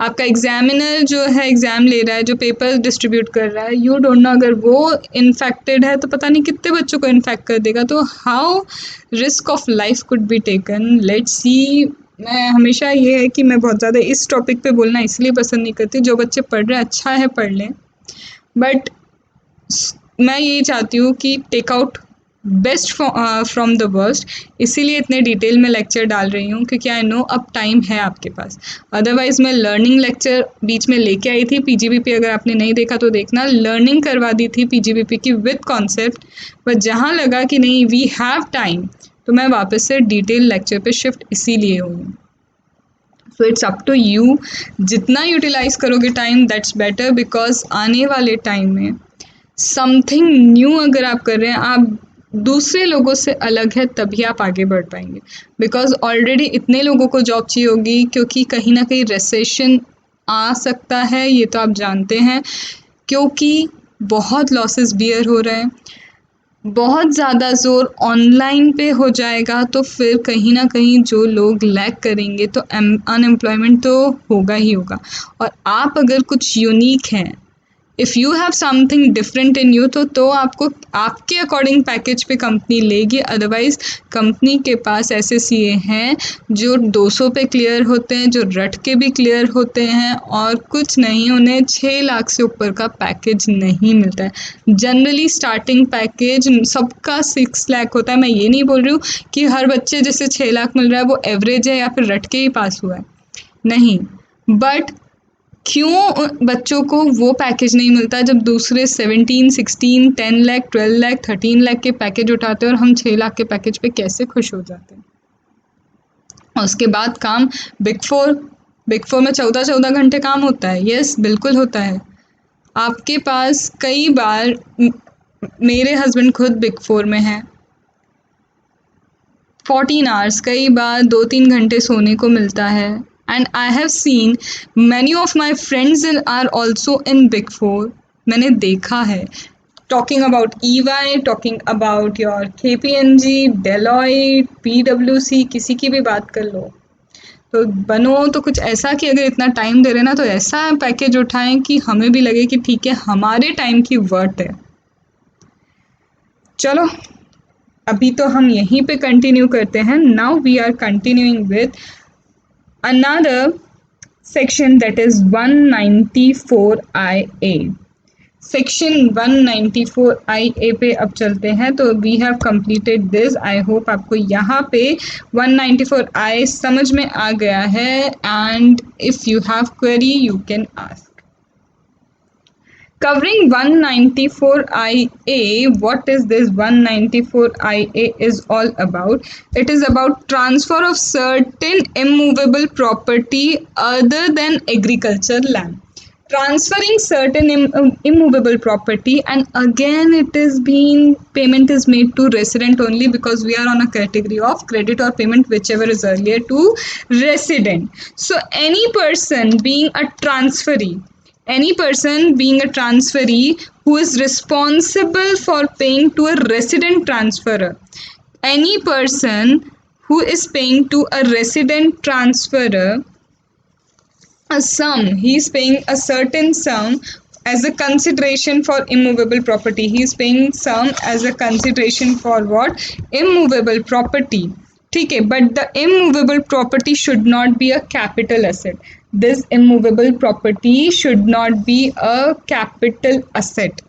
आपका एग्जामिनर जो है एग्ज़ाम ले रहा है, जो पेपर डिस्ट्रीब्यूट कर रहा है, यू डोंट नो अगर वो इन्फेक्टेड है तो पता नहीं कितने बच्चों को इन्फेक्ट कर देगा. तो how risk of life could be taken? Let's see. मैं हमेशा ये है कि मैं बहुत ज़्यादा इस टॉपिक पे बोलना इसलिए पसंद नहीं करती, जो बच्चे पढ़ रहे हैं अच्छा है पढ़ लें, बट मैं यही चाहती हूँ कि take out best from the worst. इसीलिए इतने डिटेल में लेक्चर डाल रही हूँ, क्योंकि आई नो अब टाइम है आपके पास. अदरवाइज़ मैं लर्निंग लेक्चर बीच में लेके आई थी, PGBP अगर आपने नहीं देखा तो देखना, लर्निंग करवा दी थी PGBP की विद कॉन्सेप्ट. बट जहाँ लगा कि नहीं वी हैव टाइम, तो मैं वापस से डिटेल लेक्चर पे शिफ्ट इसीलिए हुई. So it's up to you, जितना यूटिलाइज़ करोगे टाइम दैट्स बेटर, बिकॉज आने वाले टाइम में समथिंग न्यू अगर आप कर रहे हैं, आप दूसरे लोगों से अलग है, तभी आप आगे बढ़ पाएंगे. बिकॉज ऑलरेडी इतने लोगों को जॉब चाहिए होगी, क्योंकि कहीं ना कहीं रिसेशन आ सकता है, ये तो आप जानते हैं, क्योंकि बहुत लॉसेस बियर हो रहे हैं. बहुत ज़्यादा ज़ोर ऑनलाइन पे हो जाएगा तो फिर कहीं ना कहीं जो लोग लैग करेंगे तो अनएम्प्लॉयमेंट तो होगा ही होगा। और आप अगर कुछ यूनिक हैं, if you have something different in you तो आपको आपके अकॉर्डिंग पैकेज पे कंपनी लेगी। अदरवाइज कंपनी के पास ऐसे सीए हैं जो 200 पे क्लियर होते हैं, जो रट के भी क्लियर होते हैं और कुछ नहीं, उन्हें 6 लाख से ऊपर का पैकेज नहीं मिलता है। जनरली स्टार्टिंग पैकेज सबका 6 लाख होता है। मैं ये नहीं बोल रही हूँ कि हर बच्चे जैसे 6 लाख मिल रहा है वो एवरेज है या फिर रट के ही पास हुआ है, नहीं। बट क्यों बच्चों को वो पैकेज नहीं मिलता जब दूसरे 17, 16, 10 लाख, 12 लाख, 13 लाख के पैकेज उठाते हैं और हम 6 लाख के पैकेज पे कैसे खुश हो जाते हैं। और उसके बाद काम बिग फोर में 14-14 घंटे काम होता है। यस, बिल्कुल होता है। आपके पास कई बार मेरे हस्बैंड खुद बिग फोर में हैं, 14 आवर्स, कई बार 2-3 घंटे सोने को मिलता है। And I have seen many of my friends are also in big four. मैंने देखा है, talking about EY, talking about your KPMG, Deloitte, PwC, किसी की भी बात कर लो। तो बनो तो कुछ ऐसा कि अगर इतना टाइम दे रहे ना तो ऐसा पैकेज उठाएं कि हमें भी लगे कि ठीक है, हमारे टाइम की वर्थ है। चलो, अभी तो हम यहीं पे कंटिन्यू करते हैं। Now we are continuing with another section that is 194IA। Section 194IA पे अब चलते हैं। तो we have completed this. I hope आपको यहाँ पे 194I समझ में आ गया है। And if you have query you can ask. Covering 194IA, what is this 194IA is all about? It is about transfer of certain immovable property other than agriculture land. Transferring certain immovable property, and again it is being payment is made to resident only because we are on a category of credit or payment whichever is earlier to resident. So any person being a transferee who is responsible for paying to a resident transferor, any person who is paying to a resident transferor a sum, he is paying a certain sum as a consideration for immovable property. He is paying sum as a consideration for what? Immovable property. ठीक है, but the immovable property should not be a capital asset. This immovable property should not be a capital asset.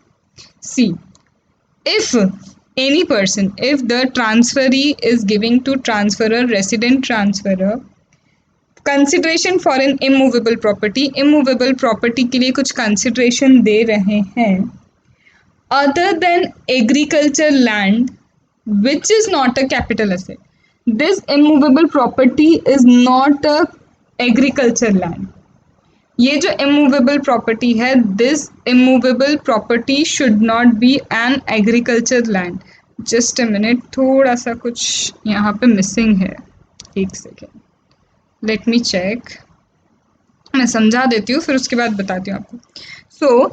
See, if any person, if the transferee is giving to transferor, resident transferor, consideration for an immovable property के लिए कुछ consideration दे रहे हैं other than agriculture land which is not a capital asset. This immovable property is not a agriculture land. ये जो immovable property है, this immovable property should not B N agriculture land. Just a minute, थोड़ा सा कुछ यहाँ पे missing है, एक सेकेंड, लेट मी चेक. मैं समझा देती हूँ फिर उसके बाद बताती हूँ आपको. सो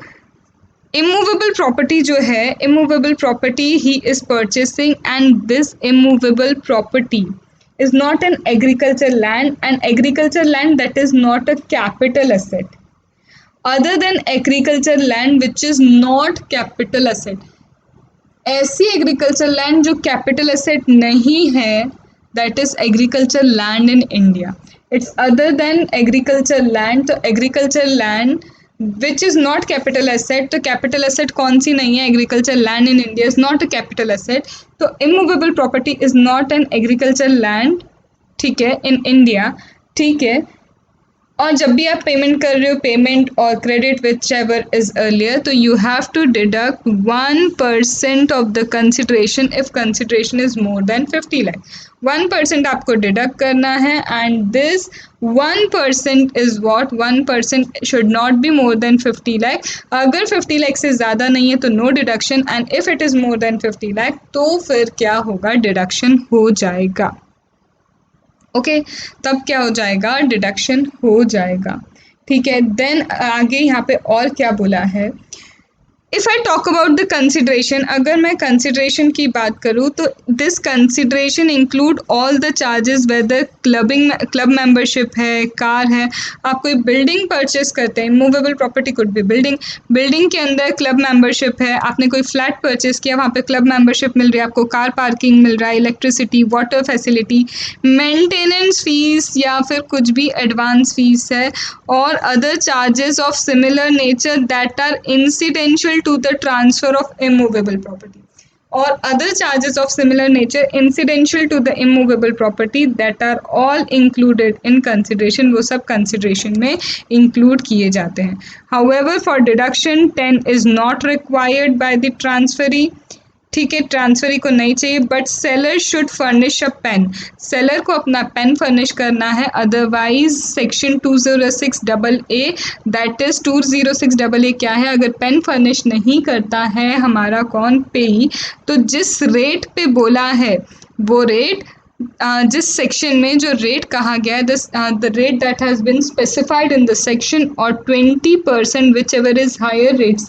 इमूवेबल प्रॉपर्टी जो है, immovable property he is purchasing and this immovable property is not an agriculture land, and agriculture land that is not a capital asset other than agriculture land which is not capital asset. ऐसी agriculture land जो capital asset नहीं है, that is agriculture land in India. It's other than agriculture land. तो agriculture land which is not capital asset, तो capital asset कौन सी नहीं है? Agriculture land in India is not a capital asset. तो immovable property is not an agriculture land, ठीक है, in India. ठीक है, और जब भी आप पेमेंट कर रहे हो, पेमेंट और credit whichever is earlier, तो you have to deduct 1% of the consideration if consideration is more than 50 lakh. 1% आपको डिडक्ट करना है and this 1% is what? 1% should not be more than 50 lakh. अगर 50 लाख से ज़्यादा नहीं है तो no deduction, and if it is more than 50 lakh तो फिर क्या होगा? डिडक्शन हो जाएगा. ओके, तब क्या हो जाएगा? डिडक्शन हो जाएगा. ठीक है, देन आगे यहाँ पे और क्या बोला है? If I talk about the consideration, अगर मैं कंसिडरेशन की बात करूँ तो this consideration include all the charges, whether club membership है, कार है, आप कोई बिल्डिंग परचेस करते हैं, मूवेबल प्रॉपर्टी कुड भी बिल्डिंग के अंदर क्लब मेंबरशिप है, आपने कोई फ्लैट परचेस किया, वहाँ पे क्लब मेंबरशिप मिल रही है, आपको कार पार्किंग मिल रहा है, electricity, water facility, maintenance fees या फिर कुछ भी एडवांस फीस है, और other charges of similar nature that are incidental to the transfer of immovable property, or other charges of similar nature incidental to the immovable property that are all included in consideration, वो सब consideration में include किए जाते हैं. However, for deduction 10 is not required by the transferee. ठीक है, transferee को नहीं चाहिए, but seller should furnish a PAN, seller को अपना पेन फर्निश करना है, otherwise section 206AA that is 206AA क्या है, अगर पेन फर्निश नहीं करता है हमारा कौन पेई, तो जिस रेट पे बोला है वो रेट, जिस सेक्शन में जो रेट कहा गया है, the rate that has been specified in the section, और 20% whichever is higher rate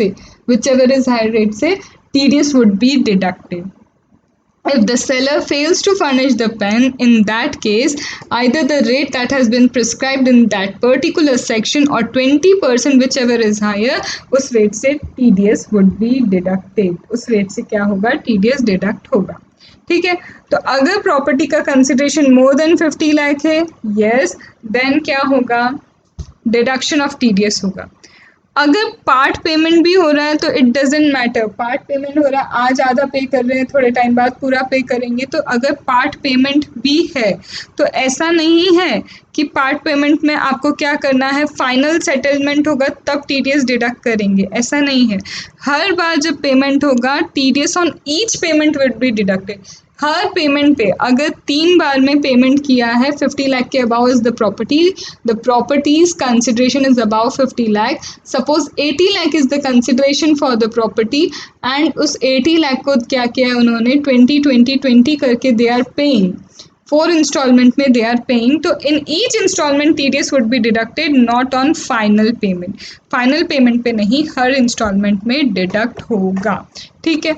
से TDS would be deducted. If the seller fails to furnish the pen, in that case, either the rate that has been prescribed in that particular section or 20% whichever is higher, उस rate से TDS would be deducted. उस rate से क्या होगा, TDS deduct होगा. ठीक है, तो अगर प्रॉपर्टी का कंसिडरेशन मोर देन 50 लाख है, यस, देन क्या होगा, डिडक्शन ऑफ TDS होगा. अगर पार्ट पेमेंट भी हो रहा है तो it doesn't matter, part payment हो रहा है, आज आधा पे कर रहे हैं, थोड़े टाइम बाद पूरा पे करेंगे, तो अगर पार्ट पेमेंट भी है तो ऐसा नहीं है कि पार्ट पेमेंट में आपको क्या करना है, फाइनल सेटलमेंट होगा तब TDS डिडक्ट करेंगे, ऐसा नहीं है. हर बार जब पेमेंट होगा TDS on each payment will be deducted. Her payment पे अगर 3 बार में पेमेंट किया है, 50 लाख के above is the property's consideration is above 50 lakh, suppose 80 lakh is the consideration for the property, and उस 80 लाख को क्या किया है उन्होंने, 20 करके दे आर पेइंग, 4 इंस्टॉलमेंट में दे आर पेइंग, तो in each instalment TDS would be deducted, not on final payment. Final payment पे नहीं, हर इंस्टॉलमेंट में डिडक्ट होगा. ठीक है,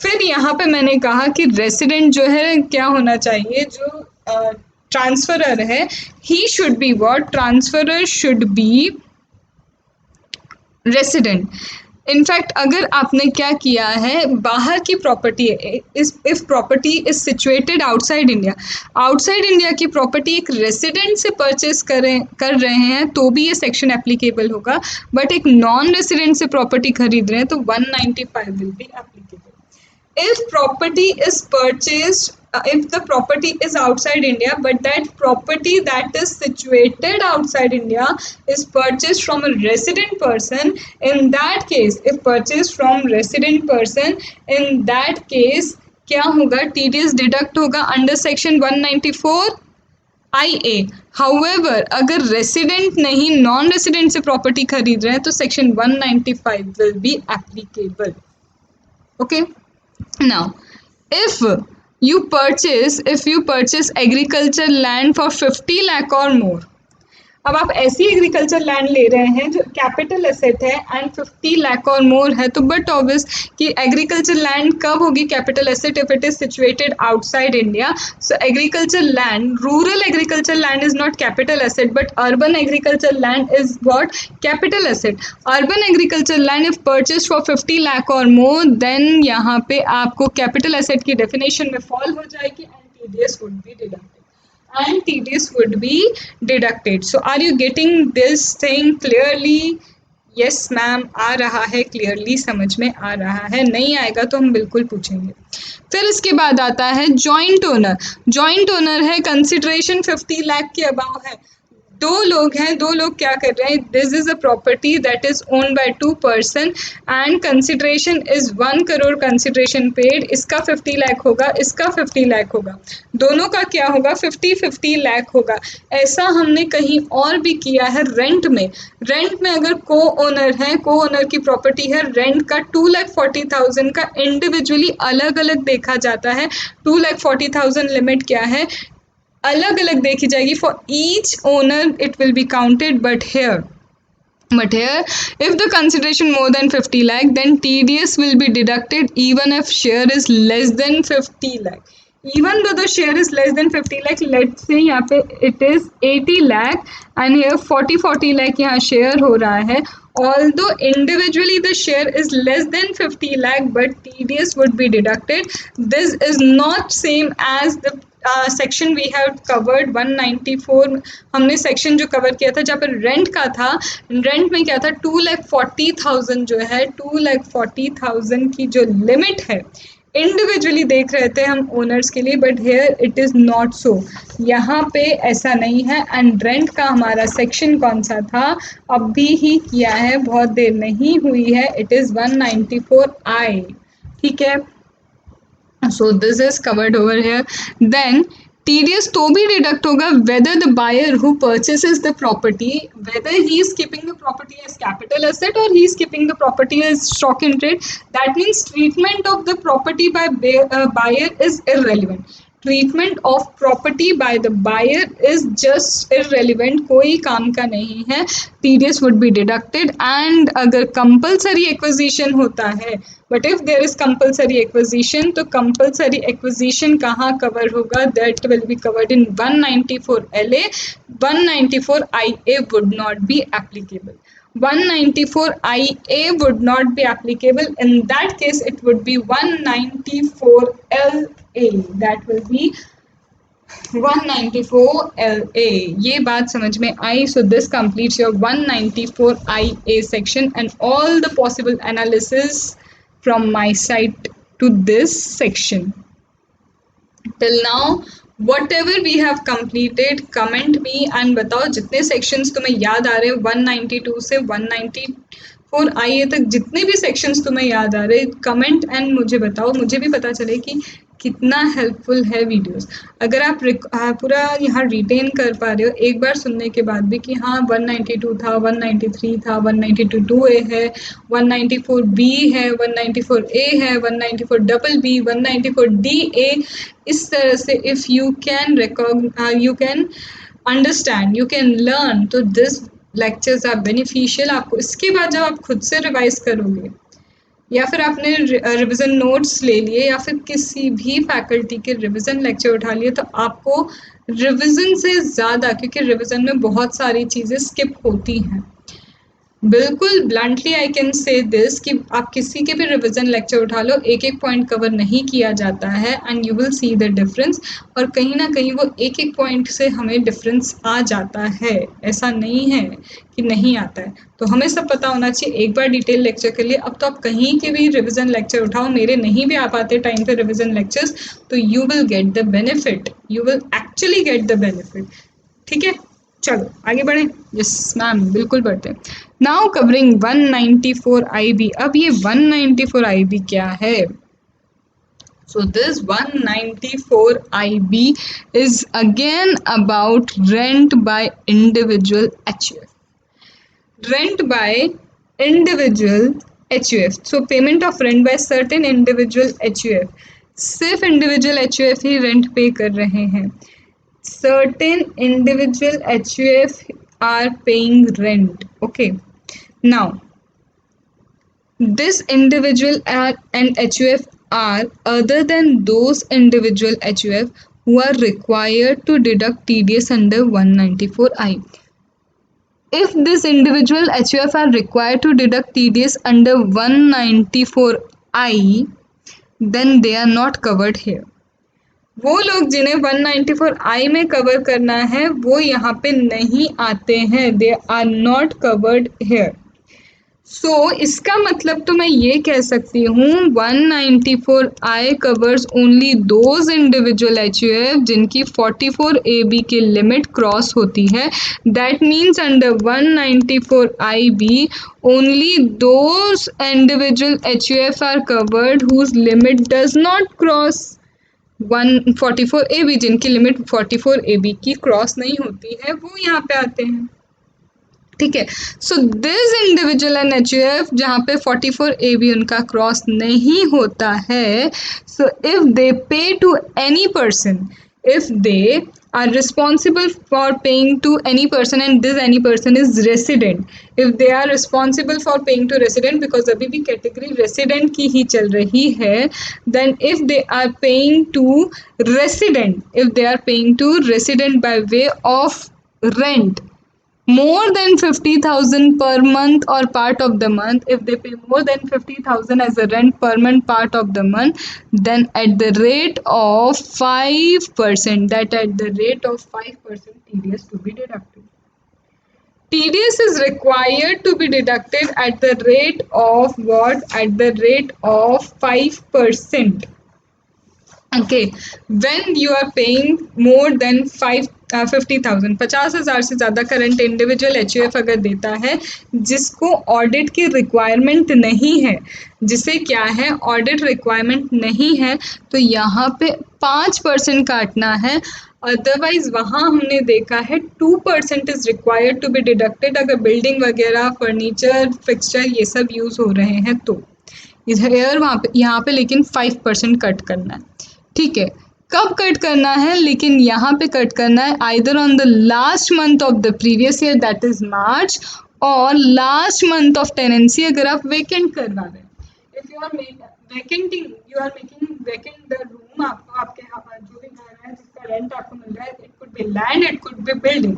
फिर यहाँ पे मैंने कहा कि रेसिडेंट जो है क्या होना चाहिए, जो ट्रांसफरर है, he should be what, transferor should be resident. In fact अगर आपने क्या किया है, बाहर की प्रॉपर्टी है, if property is situated outside India की प्रॉपर्टी एक रेसिडेंट से परचेस कर रहे हैं तो भी ये सेक्शन एप्लीकेबल होगा, बट एक नॉन रेसिडेंट से प्रॉपर्टी खरीद रहे हैं तो 195 will be applicable. If property is purchased, if the property is outside India, but that property that is situated outside India is purchased from a resident person, in that case, if purchased from resident person, in that case क्या होगा, TDS deduct होगा under section 194IA. However, अगर resident नहीं, non resident से property खरीद रहे हैं तो section 195 will be applicable. Okay. Now, if you purchase agriculture land for 50 lakh or more, अब आप ऐसी एग्रीकल्चर लैंड ले रहे हैं जो कैपिटल एसेट है एंड 50 लाख और मोर है, तो बट ऑब्वियस कि एग्रीकल्चर लैंड कब होगी capital asset, if it is situated outside India. So agriculture land, rural agriculture land is not capital asset, but urban agriculture land is what, capital asset. Urban agriculture land if purchase for 50 lakh और मोर, then यहाँ पे आपको capital asset की definition में fall हो जाएगी and TDS would be deducted. And TDS would be deducted. So are you getting this thing clearly? Yes ma'am, आ रहा है, क्लियरली समझ में आ रहा है, नहीं आएगा तो हम बिल्कुल पूछेंगे. फिर इसके बाद आता है जॉइंट ओनर. जॉइंट ओनर है, कंसिडरेशन 50 लाख के अबाव है, 2 लोग हैं, 2 लोग क्या कर रहे हैं, this is a property that is owned by 2 person and consideration is 1 crore consideration paid, इसका 50 लाख होगा, इसका 50 लाख होगा, दोनों का क्या होगा, 50-50 लाख होगा. ऐसा हमने कहीं और भी किया है रेंट में. रेंट में अगर को ओनर है, को ओनर की प्रॉपर्टी है, रेंट का 2,40,000 का इंडिविजुअली अलग अलग देखा जाता है. 2,40,000 लिमिट क्या है, अलग अलग देखी जाएगी, for each owner it will be counted, but here But here, if the consideration more than 50 lakh, then TDS will be deducted even if share is less than 50 lakh. Even though the share is less than 50 lakh, let's say यहाँ पे it is 80 lakh and here 40 lakh यहाँ share हो रहा है. Although individually the share is less than 50 lakh, but TDS would be deducted. This is not same as the section we have covered 194. हमने section जो cover किया था जहाँ पर रेंट का था, रेंट में क्या था 2,40,000 जो है 2,40,000 की जो लिमिट है इंडिविजुअली देख रहे थे हम ओनर्स के लिए, but here it is not so. यहाँ पे ऐसा नहीं है. एंड रेंट का हमारा सेक्शन कौन सा था, अभी ही किया है, बहुत देर नहीं हुई है. It is 194I. ठीक है. So this is covered over here. Then TDS तो भी deduct होगा whether the buyer who purchases the property, whether he is keeping the property as capital asset or he is keeping the property as stock in trade. That means treatment of the property by buyer is irrelevant. Treatment of property by the buyer is just irrelevant, कोई काम का नहीं है. TDS would be deducted. And अगर compulsory acquisition होता है, but if there is compulsory acquisition, तो compulsory acquisition कहाँ कवर होगा, that will be covered in 194LA. 194IA would not be applicable. 194IA would not be applicable. In that case, it would be 194LA. That will be 194LA. ये बात समझ में आई. So this completes your 194IA section and all the possible analysis from my side to this section. Till now, whatever we have completed, comment me and बताओ जितने sections तुम्हें याद आ रहे हैं 192 से 194IA तक, जितने भी sections तुम्हें याद आ रहे हैं, comment and मुझे बताओ, मुझे भी पता चले कि कितना हेल्पफुल है वीडियोस. अगर आप पूरा यहाँ रिटेन कर पा रहे हो एक बार सुनने के बाद भी कि हाँ 192 था, 193 था, 192A है, 194B है, 194A है, 194BB, 194DA, इस तरह से if you can understand, you can learn, तो दिस लेक्चर्स आर बेनिफिशियल. आपको इसके बाद जब आप खुद से रिवाइज करोगे या फिर आपने रिवीजन नोट्स ले लिए या फिर किसी भी फैकल्टी के रिवीजन लेक्चर उठा लिए, तो आपको रिवीजन से ज़्यादा, क्योंकि रिवीजन में बहुत सारी चीज़ें स्किप होती हैं, बिल्कुल bluntly I can say this कि आप किसी के भी रिवीजन लेक्चर उठा लो, एक एक पॉइंट कवर नहीं किया जाता है and you will see the difference. और कहीं ना कहीं वो एक एक पॉइंट से हमें डिफरेंस आ जाता है, ऐसा नहीं है कि नहीं आता है. तो हमें सब पता होना चाहिए एक बार डिटेल लेक्चर के लिए. अब तो आप कहीं के भी रिवीजन लेक्चर उठाओ, मेरे नहीं भी आ पाते टाइम पे रिवीजन लेक्चर्स, तो you will get the benefit, you will actually get the benefit. ठीक है, चलो आगे बढ़ें. यस मैम, बिल्कुल बढ़ते हैं. Now covering 194IB. अब ये 194IB क्या है? So this 194IB is again about rent by individual HUF. Rent by individual HUF. So payment of rent by certain individual HUF. सिर्फ individual HUF ही rent पे कर रहे हैं. Certain individual HUF are paying rent. Okay. Now, this individual and HUF are other than those individual HUF who are required to deduct TDS under 194I. If this individual HUF are required to deduct TDS under 194I, then they are not covered here. वो लोग जिन्हें 194I में cover करना है वो यहाँ पे नहीं आते हैं, they are not covered here. So इसका मतलब तो मैं ये कह सकती हूँ 194I covers only those individual HUF जिनकी 44AB की लिमिट क्रॉस होती है. That means under 194IB only those individual HUF are covered whose limit does not cross 144AB, जिनकी लिमिट 44AB की क्रॉस नहीं होती है, वो यहाँ पे आते हैं. ठीक है. So this individual and HUF जहाँ पे 44AB उनका क्रॉस नहीं होता है, सो if they pay to any person, if they are responsible for paying to any person and this any person is resident, if they are responsible for paying to resident, because अभी भी category resident की ही चल रही है, then if they are paying to resident, if they are paying to resident by way of rent more than 50,000 per month or part of the month, if they pay more than 50,000 as a rent per month part of the month, then at the rate of 5%, that at the rate of 5% TDS to be deducted. TDS is required to be deducted at the rate of what? At the rate of 5%. Okay, when you are paying more than 50,000, 50,000 से ज़्यादा current individual HUF अगर देता है जिसको audit की requirement नहीं है, जिसे क्या है ऑडिट रिक्वायरमेंट नहीं है, तो यहाँ पे 5% काटना है. अदरवाइज वहाँ हमने देखा है 2% is required to be deducted अगर बिल्डिंग वगैरह फर्नीचर फिक्सचर ये सब यूज हो रहे हैं तो. इधर वहाँ पे यहाँ पे लेकिन 5% कट करना है. ठीक है, कब कट करना है, लेकिन यहाँ पे कट करना है either on the last month of the previous year that is March और लास्ट मंथ ऑफ टेनेंसी अगर आप वेकेंट करवा रहे हैं. If you are vacating, you are making vacant the room, आपको आपके जो भी घर है जिसका रेंट आपको मिल रहा है, it could B land, it could B building,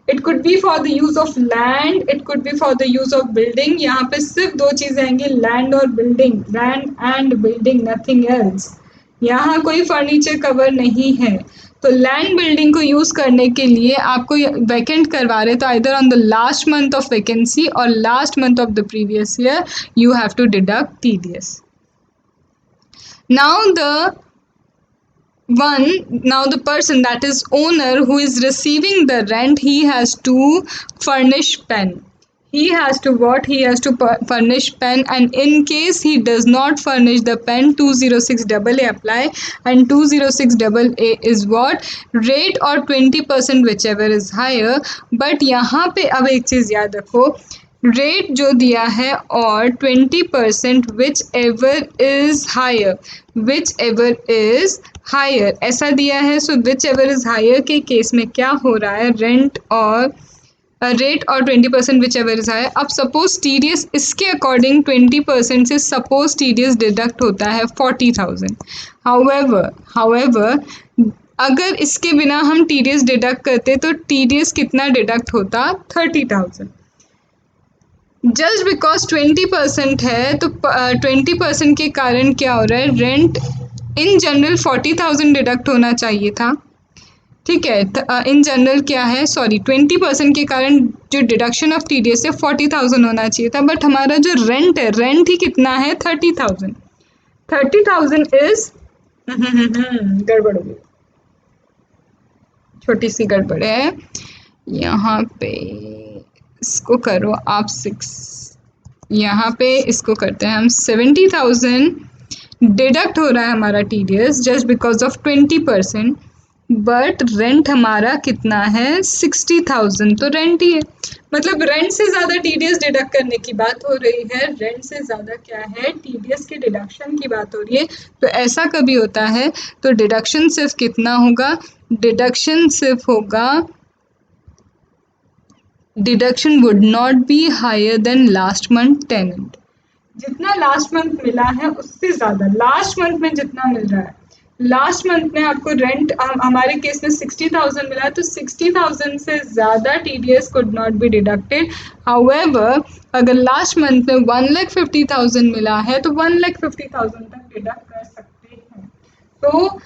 it could B for the use of land, it could B for the use of building. यहाँ पे सिर्फ दो चीजें आएंगी, लैंड और building, land and building, nothing else. यहाँ कोई furniture cover नहीं है. तो लैंड बिल्डिंग को यूज करने के लिए आपको वैकेंट करवा रहे तो either on the last month of vacancy और last month of the previous year you have to deduct TDS. Now the person that is owner who is receiving the rent, he has to furnish pen. He has to what? He has to furnish pen, and in case he does not furnish the pen, 206AA apply, and 206AA is what? Rate or 20% whichever is higher. But यहाँ पे अब एक चीज़ याद रखो, rate जो दिया है और 20% whichever is higher, whichever is higher ऐसा दिया है. So whichever is higher के केस में क्या हो रहा है, रेंट और रेट और 20% विच एवर इज हायर. अब सपोज TDS इसके अकॉर्डिंग 20% से सपोज TDS डिडक्ट होता है 40,000. हाउएवर अगर इसके बिना हम TDS डिडक्ट करते तो TDS कितना डिडक्ट होता, 30,000. जस्ट बिकॉज 20% है तो 20% के कारण क्या हो रहा है, रेंट इन जनरल 40,000 डिडक्ट होना चाहिए था. ठीक है, इन जनरल क्या है, सॉरी 20% के कारण जो डिडक्शन ऑफ TDS है 40,000 होना चाहिए था, बट हमारा जो रेंट है, रेंट ही कितना है 30,000. 30,000 इज गड़बड़ हो गई, छोटी सी गड़बड़ है यहाँ पे. इसको करो आप 6, यहाँ पे इसको करते हैं हम 70,000 डिडक्ट हो रहा है हमारा TDS just because of 20%, but rent हमारा कितना है 60,000. तो रेंट ही है, मतलब रेंट से ज़्यादा TDS डिडक्ट करने की बात हो रही है, रेंट से ज़्यादा क्या है TDS के डिडक्शन की बात हो रही है. तो ऐसा कभी होता है तो डिडक्शन सिर्फ कितना होगा, डिडक्शन सिर्फ होगा, deduction would not be higher than last month tenant. जितना लास्ट मंथ मिला है उससे ज़्यादा, लास्ट मंथ में जितना मिल रहा है, लास्ट मंथ में आपको रेंट हमारे केस में 60,000 मिला है तो 60,000 से ज़्यादा TDS could not be deducted. However अगर लास्ट मंथ में 1,50,000 मिला है तो 1,50,000 तक डिडक्ट कर सकते हैं. तो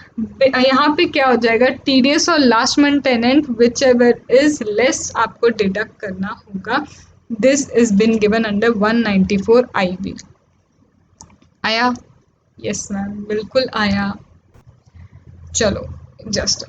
यहाँ पे क्या हो जाएगा, TDS और last month tenant whichever is less आपको डिडक्ट करना होगा. This is bin given under 194 IB. आया? यस मैम, बिल्कुल आया. चलो just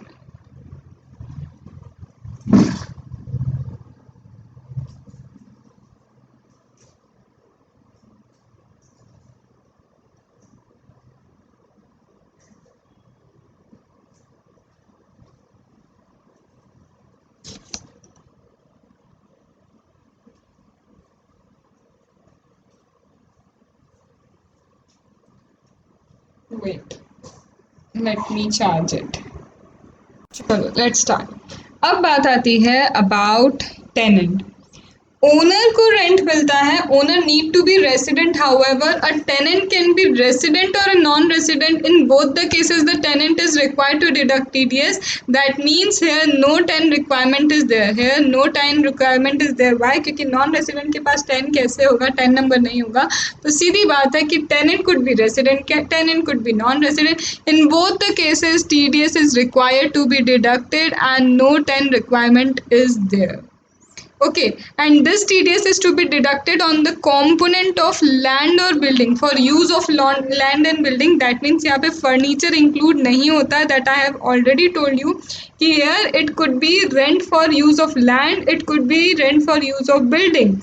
wait, let me charge it. चलो लेट्स स्टार्ट। अब बात आती है अबाउट टेनेंट। ओनर को रेंट मिलता है, owner need to be resident, however a tenant can be resident और non resident. In both the cases the tenant is required to deduct TDS. That means here no TAN requirement is there, here no TAN requirement is there. Why? क्योंकि non resident के पास ten कैसे होगा, ten number नहीं होगा। तो सीधी बात है कि tenant could be resident, tenant could be non resident. In both the cases TDS is required to be deducted and no TAN requirement is there. Okay, and this TDS is to be deducted on the component of land or building for use of land and building. That means यहाँ पे furniture include नहीं होता है. That I have already told you कि here it could be rent for use of land, it could be rent for use of building.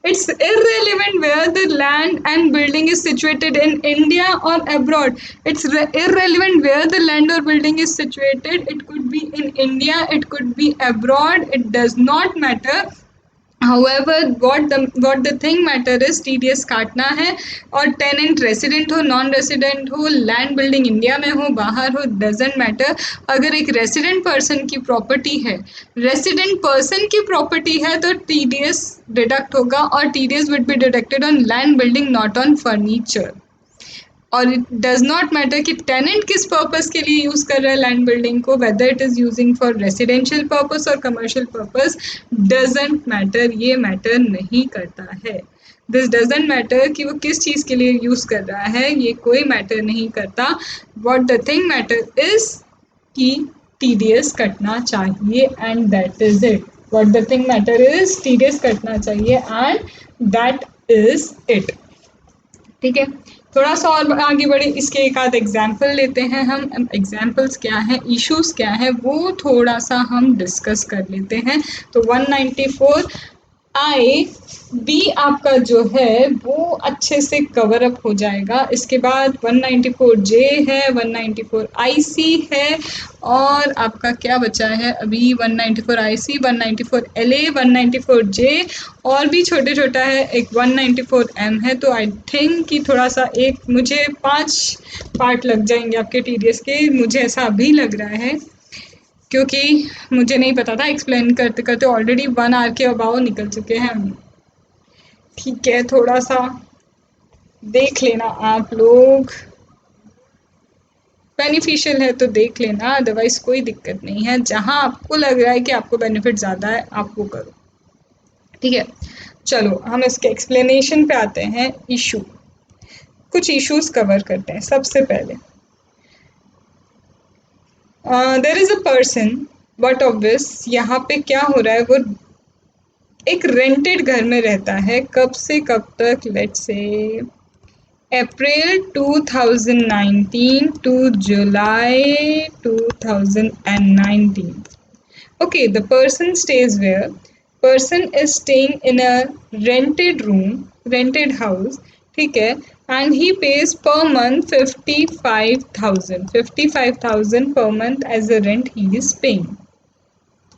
It's irrelevant where the land and building is situated in India or abroad. It's irrelevant where the land or building is situated. It could be in India, it could be abroad. It does not matter. However, what the thing matter is TDS काटना है, और tenant resident हो, non resident हो, land building India में हो, बाहर हो, doesn't matter. अगर एक रेसिडेंट पर्सन की प्रॉपर्टी है, रेसिडेंट पर्सन की प्रॉपर्टी है, तो TDS डिडक्ट होगा, और TDS would be deducted on land building, not on furniture. और इट डज नॉट मैटर कि टेनेंट किस पर्पस के लिए यूज कर रहा है लैंड बिल्डिंग को, whether it is using for residential purpose और कमर्शियल पर्पस, डजेंट मैटर, ये मैटर नहीं करता है। दिस डजेंट मैटर कि वो किस चीज़ के लिए यूज कर रहा है, ये कोई मैटर नहीं करता। What the thing matter is कि TDS कटना चाहिए, and that is it. What the thing matter is TDS कटना चाहिए, एंड दैट इज इट। ठीक है, थोड़ा सा और आगे बढ़े, इसके एक आध एग्जाम्पल लेते हैं हम। एग्जाम्पल्स क्या हैं, इश्यूज क्या है, वो थोड़ा सा हम डिस्कस कर लेते हैं। तो 194I बी आपका जो है वो अच्छे से कवर अप हो जाएगा। इसके बाद 194J है, 194IC है, और आपका क्या बचा है अभी, 194IC, 194LA, 194J, और भी छोटे छोटा है, एक 194M है। तो आई थिंक कि थोड़ा सा एक मुझे 5 पार्ट लग जाएंगे आपके TDS के, मुझे ऐसा अभी लग रहा है, क्योंकि मुझे नहीं पता था। एक्सप्लेन करते करते ऑलरेडी 1 आवर के अबाव निकल चुके हैं हम। ठीक है, थोड़ा सा देख लेना आप लोग, बेनिफिशियल है तो देख लेना, अदरवाइज कोई दिक्कत नहीं है। जहां आपको लग रहा है कि आपको बेनिफिट ज़्यादा है, आप वो करो। ठीक है, चलो हम इसके एक्सप्लेनेशन पे आते हैं। इशू, कुछ इश्यूज कवर करते हैं। सबसे पहले there is a person, but obvious यहाँ पे क्या हो रहा है, वो एक रेंटेड घर में रहता है। कब से कब तक, let's say April 2019 to July 2019. Okay, the person stays where? Person is staying in a rented room, rented house, ठीक है, and he pays per month 55,000 per month as the rent he is paying.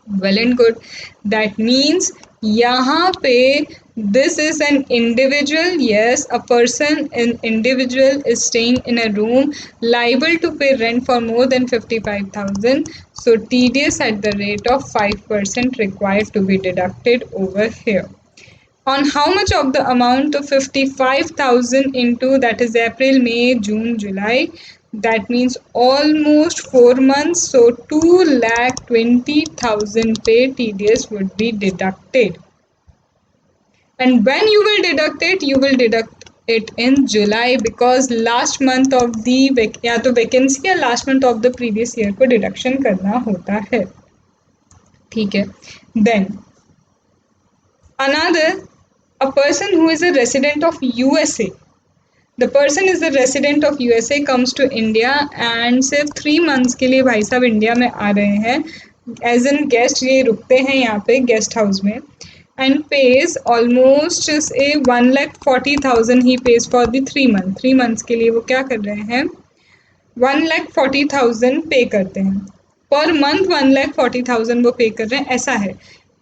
Well and good. That means यहाँ पे this is an individual. Yes, a person, an individual is staying in a room liable to pay rent for more than 55,000. So TDS at the rate of 5% required to be deducted over here. On how much of the amount of 55,000 into, that is April, May, June, July, that means almost 4 months, so 2,20,000 pay TDS would be deducted. And when you will deduct it, you will deduct it in July, because last month of the या तो vacancy या last month of the previous year को deduction करना होता है। ठीक है, then another, a person who is a resident of USA. The person is a resident of USA, comes to India and सिर्फ 3 months के लिए भाई साहब इंडिया में आ रहे हैं एज एन गेस्ट। ये रुकते हैं यहाँ पे गेस्ट हाउस में, and pays almost a 1,40,000 he pays for the 3 months। 3 months के लिए वो क्या कर रहे हैं, 1,40,000 पे करते हैं पर मंथ, 1,40,000 वो पे कर रहे हैं। ऐसा है,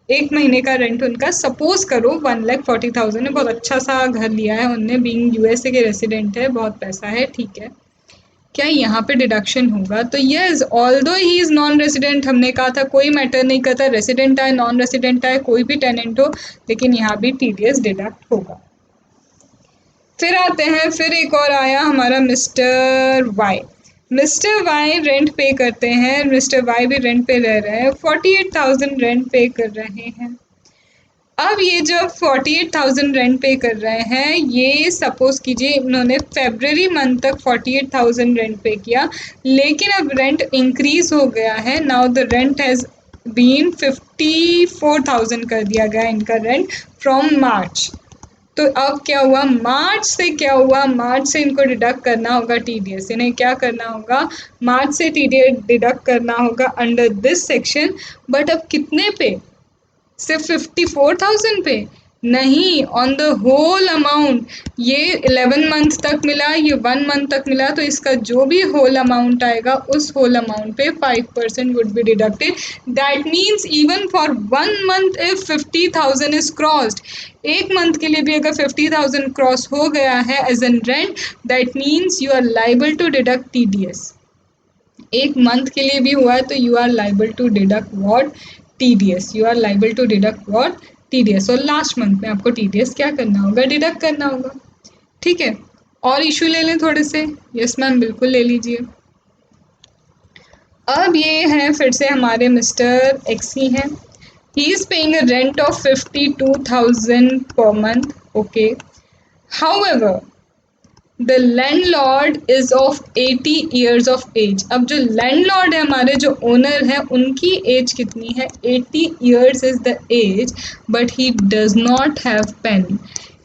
1 महीने का रेंट उनका सपोज करो 1,40,000 है। बहुत अच्छा सा घर लिया है उनने, बीइंग USA के रेसिडेंट है, बहुत पैसा है, ठीक है। क्या यहाँ पे डिडक्शन होगा? तो yes, although he is non resident, हमने कहा था कोई मैटर नहीं करता रेसिडेंट आए नॉन रेसिडेंट आए कोई भी टेनेंट हो, लेकिन यहाँ भी टीडीएस डिडक्ट होगा। फिर आते हैं, फिर एक और आया हमारा mister Y. Mister Y rent पे करते हैं, मिस्टर वाई भी रेंट पे रह रहे हैं, 48,000 रेंट पे कर रहे हैं। अब ये जो 48,000 रेंट पे कर रहे हैं, ये सपोज कीजिए इन्होंने फेब्रवरी मंथ तक 48,000 रेंट पे किया, लेकिन अब रेंट इंक्रीज हो गया है, now the rent has been 54,000 कर दिया गया इनका रेंट फ्रॉम मार्च। तो अब क्या हुआ, मार्च से क्या हुआ, मार्च से इनको डिडक्ट करना होगा टीडीएस, इन्हें क्या करना होगा, मार्च से टीडीएस डिडक्ट करना होगा अंडर दिस सेक्शन। बट अब कितने पे, सिर्फ 54,000 पे नहीं, ऑन द होल अमाउंट। ये 11 मंथ तक मिला, ये 1 मंथ तक मिला, तो इसका जो भी होल अमाउंट आएगा उस होल अमाउंट पे 5% would be deducted. That means even for 1 month if 50,000 is crossed, एक मंथ के लिए भी अगर 50,000 क्रॉस हो गया है as an rent, that means you are liable to deduct TDS. एक मंथ के लिए भी हुआ है तो you are liable to deduct what, TDS, you are liable to deduct what, TDS. और लास्ट मंथ में आपको टीडीएस क्या करना होगा, डिडक्ट करना होगा। ठीक है, और इशू ले लें थोड़े से? यस मैम, बिल्कुल ले लीजिए। अब ये हैं फिर से हमारे मिस्टर एक्सी हैं, he is paying a rent of 52,000 per month. Okay, however the landlord is of 80 years of age. अब जो लैंडलॉर्ड है हमारे, जो ओनर है, उनकी एज कितनी है, 80 years is the age, but he does not have PAN.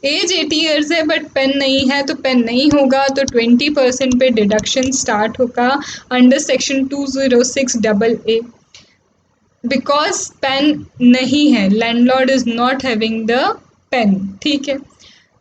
Age 80 years है बट पेन नहीं है, तो पेन नहीं होगा तो 20% पे डिडक्शन स्टार्ट होगा under section 206 double A, because PAN नहीं है, landlord is not having the PAN. ठीक है,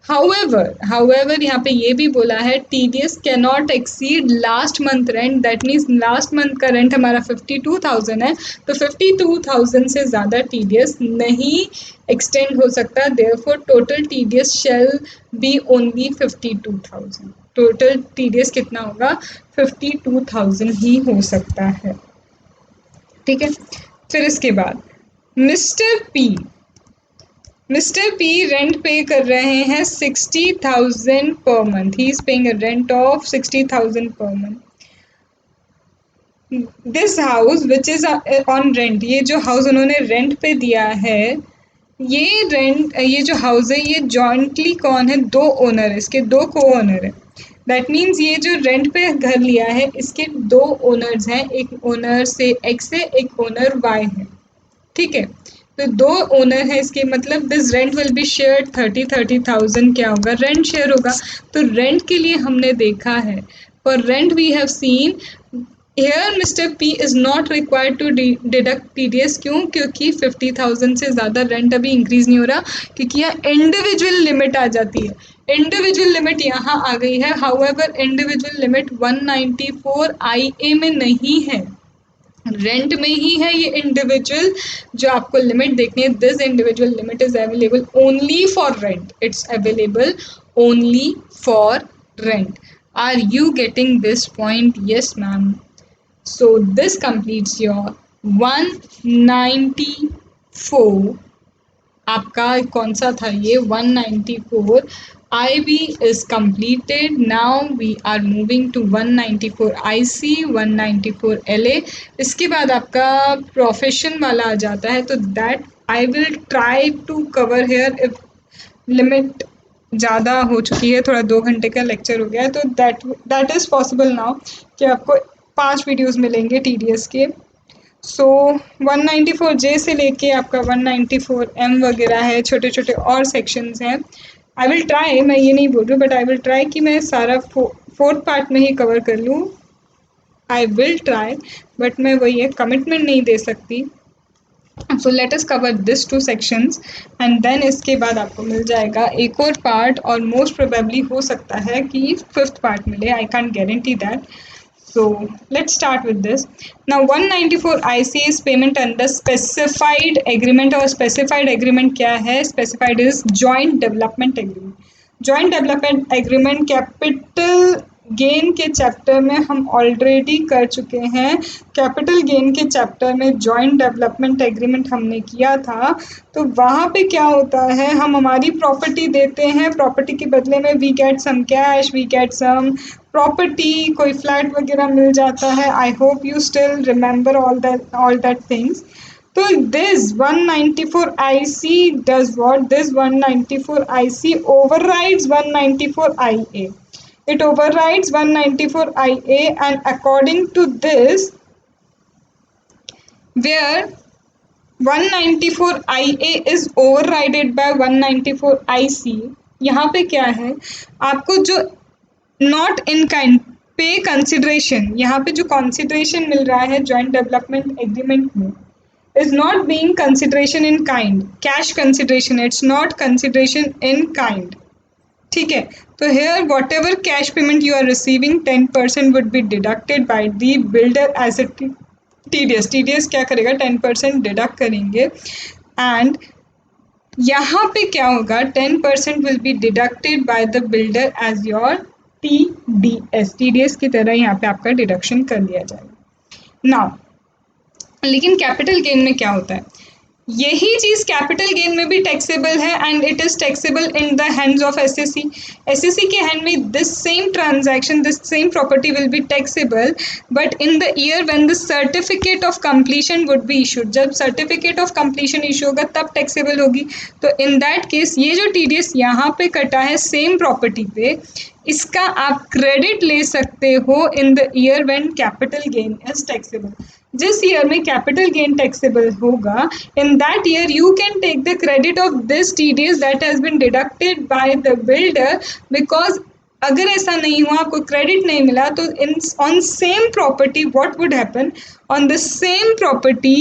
हाउएवर यहाँ पे ये भी बोला है TDS can not exceed last month rent, that means last month का रेंट हमारा 52,000 है, तो 52,000 से ज़्यादा टीडीएस नहीं एक्सटेंड हो सकता, therefore total TDS shall be only 52,000। Total TDS कितना होगा, 52,000 ही हो सकता है। ठीक है, फिर इसके बाद मिस्टर पी रेंट पे कर रहे हैं 60,000 per month, he is paying a rent of 60,000 per month. This house which is on rent, ये जो हाउस उन्होंने रेंट पे दिया है, ये जो हाउस है ये जॉइंटली कौन है, दो ओनर है, इसके दो को ओनर है। दैट मीन्स ये जो रेंट पे घर लिया है इसके दो ओनर्स हैं, एक ओनर से एक्स है, एक ओनर वाई है। ठीक है, तो दो ओनर है इसके, मतलब this rent will be shared 30,000 क्या होगा, रेंट शेयर होगा। तो रेंट के लिए हमने देखा है, पर rent we have seen here mister P is not required to deduct TDS. क्यों? क्योंकि 50,000 से ज़्यादा रेंट अभी इंक्रीज नहीं हो रहा, क्योंकि यहाँ इंडिविजुअल लिमिट आ जाती है, इंडिविजुअल लिमिट यहाँ आ गई है। हाउएवर इंडिविजुअल लिमिट 194 IA में नहीं है, रेंट में ही है ये इंडिविजुअल जो आपको लिमिट देखनी है। This individual limit is available only for rent, it's available only for rent. Are you getting this point? Yes ma'am. So this completes your 194। आपका कौन सा था ये, 194 IB is completed. Now we are moving to 194 IC, 194 LA। इसके बाद आपका profession वाला आ जाता है, तो that I will try to cover here if limit ज़्यादा हो चुकी है, थोड़ा 2 घंटे का लेक्चर हो गया है, तो दैट इज़ पॉसिबल नाउ कि आपको 5 वीडियोज़ मिलेंगे TDS के। सो 194J से लेके आपका 194M वगैरह है, छोटे छोटे और सेक्शंस हैं। आई विल ट्राई, मैं ये नहीं बोल रही हूँ, बट आई विल ट्राई कि मैं सारा 4th पार्ट में ही कवर कर लूँ। आई विल ट्राई, बट मैं वही है, कमिटमेंट नहीं दे सकती। So let us cover this 2 sections and then इसके बाद आपको मिल जाएगा एक और पार्ट, और मोस्ट प्रोबेबली हो सकता है कि 5th पार्ट मिले, I can't guarantee that. So let's start with this. Now 194 IC is payment under specified agreement, और specified agreement क्या है? Specified is joint development agreement. Joint development agreement capital gain के chapter में हम already कर चुके हैं। कैपिटल गेन के चैप्टर में जॉइंट डेवलपमेंट एग्रीमेंट हमने किया था। तो वहाँ पे क्या होता है, हम हमारी प्रॉपर्टी देते हैं, प्रॉपर्टी के बदले में we get some cash, we get some property, कोई फ्लैट वगैरह मिल जाता है। I hope you still remember all that things. तो this 194 IC does what? This 194 IC overrides 194 IA. It overrides 194 IA, and according to this, where 194 IA is overridden by 194 IC, यहाँ पे क्या है, आपको जो नॉट इन काइंड पे consideration, यहाँ पे जो कंसिडरेशन मिल रहा है जॉइंट डेवलपमेंट एग्रीमेंट में, is not being consideration in kind, cash consideration, it's not consideration in kind. ठीक है, तो here whatever cash payment you are receiving 10% would be deducted by the builder as a TDS. TDS क्या करेगा, 10% deduct करेंगे, and यहाँ पे क्या होगा, 10% will be deducted by the builder as your TDS. TDS की तरह यहाँ पे आपका डिडक्शन कर लिया जाएगा। नाउ लेकिन कैपिटल गेन में क्या होता है, यही चीज कैपिटल गेन में भी टैक्सेबल है, and it is taxable in the hands of SSC. SSC के हैंड में this same transaction, this same property will be taxable, but in the year when the certificate of completion would be issued, जब certificate of completion issue होगा तब taxable होगी। तो in that case ये जो TDS यहाँ पे कटा है सेम प्रॉपर्टी पे, इसका आप क्रेडिट ले सकते हो in the year when capital gain is taxable. जिस ईयर में कैपिटल गेन टैक्सेबल होगा, in that year you can take the credit of this TDS that has been deducted by the builder, because अगर ऐसा नहीं हुआ, आपको credit नहीं मिला, तो in on same property what would happen, on the same property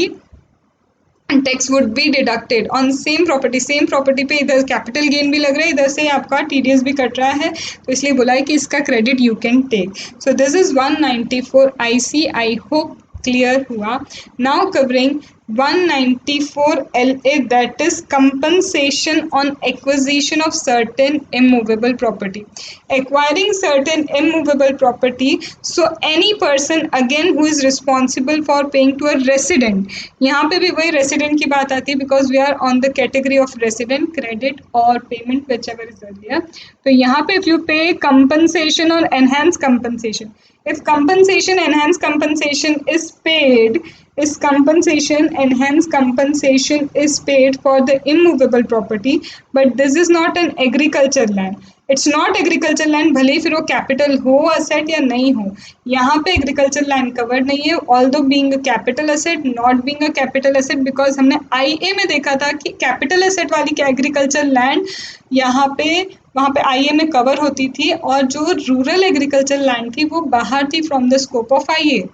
tax would be deducted on same property. Same property पे इधर कैपिटल गेन भी लग रहा है, इधर से आपका टीडीएस भी कट रहा है, तो इसलिए बोला है कि इसका credit you can take. So this is 194 IC। I hope clear हुआ। Now covering 194 LA, that is compensation on acquisition of certain immovable property. Acquiring certain immovable property, so any person again who is responsible for paying to a resident, यहाँ पे भी वही resident की बात आती है, because we are on the category of resident, credit or payment whichever is earlier. तो यहाँ पे if you pay compensation or enhanced compensation, if compensation enhanced compensation is paid, is compensation enhanced compensation is paid for the immovable property, but this is not an agriculture land, it's not agriculture land, भले ही फिर वो capital हो asset या नहीं हो, यहाँ पे agriculture land covered नहीं है, although being a capital asset, not being a capital asset, because हमने IA में देखा था कि कैपिटल असेट वाली एग्रीकल्चर लैंड यहाँ पे वहाँ पे IA में कवर होती थी, और जो रूरल एग्रीकल्चर लैंड थी वो बाहर थी from the scope of IA।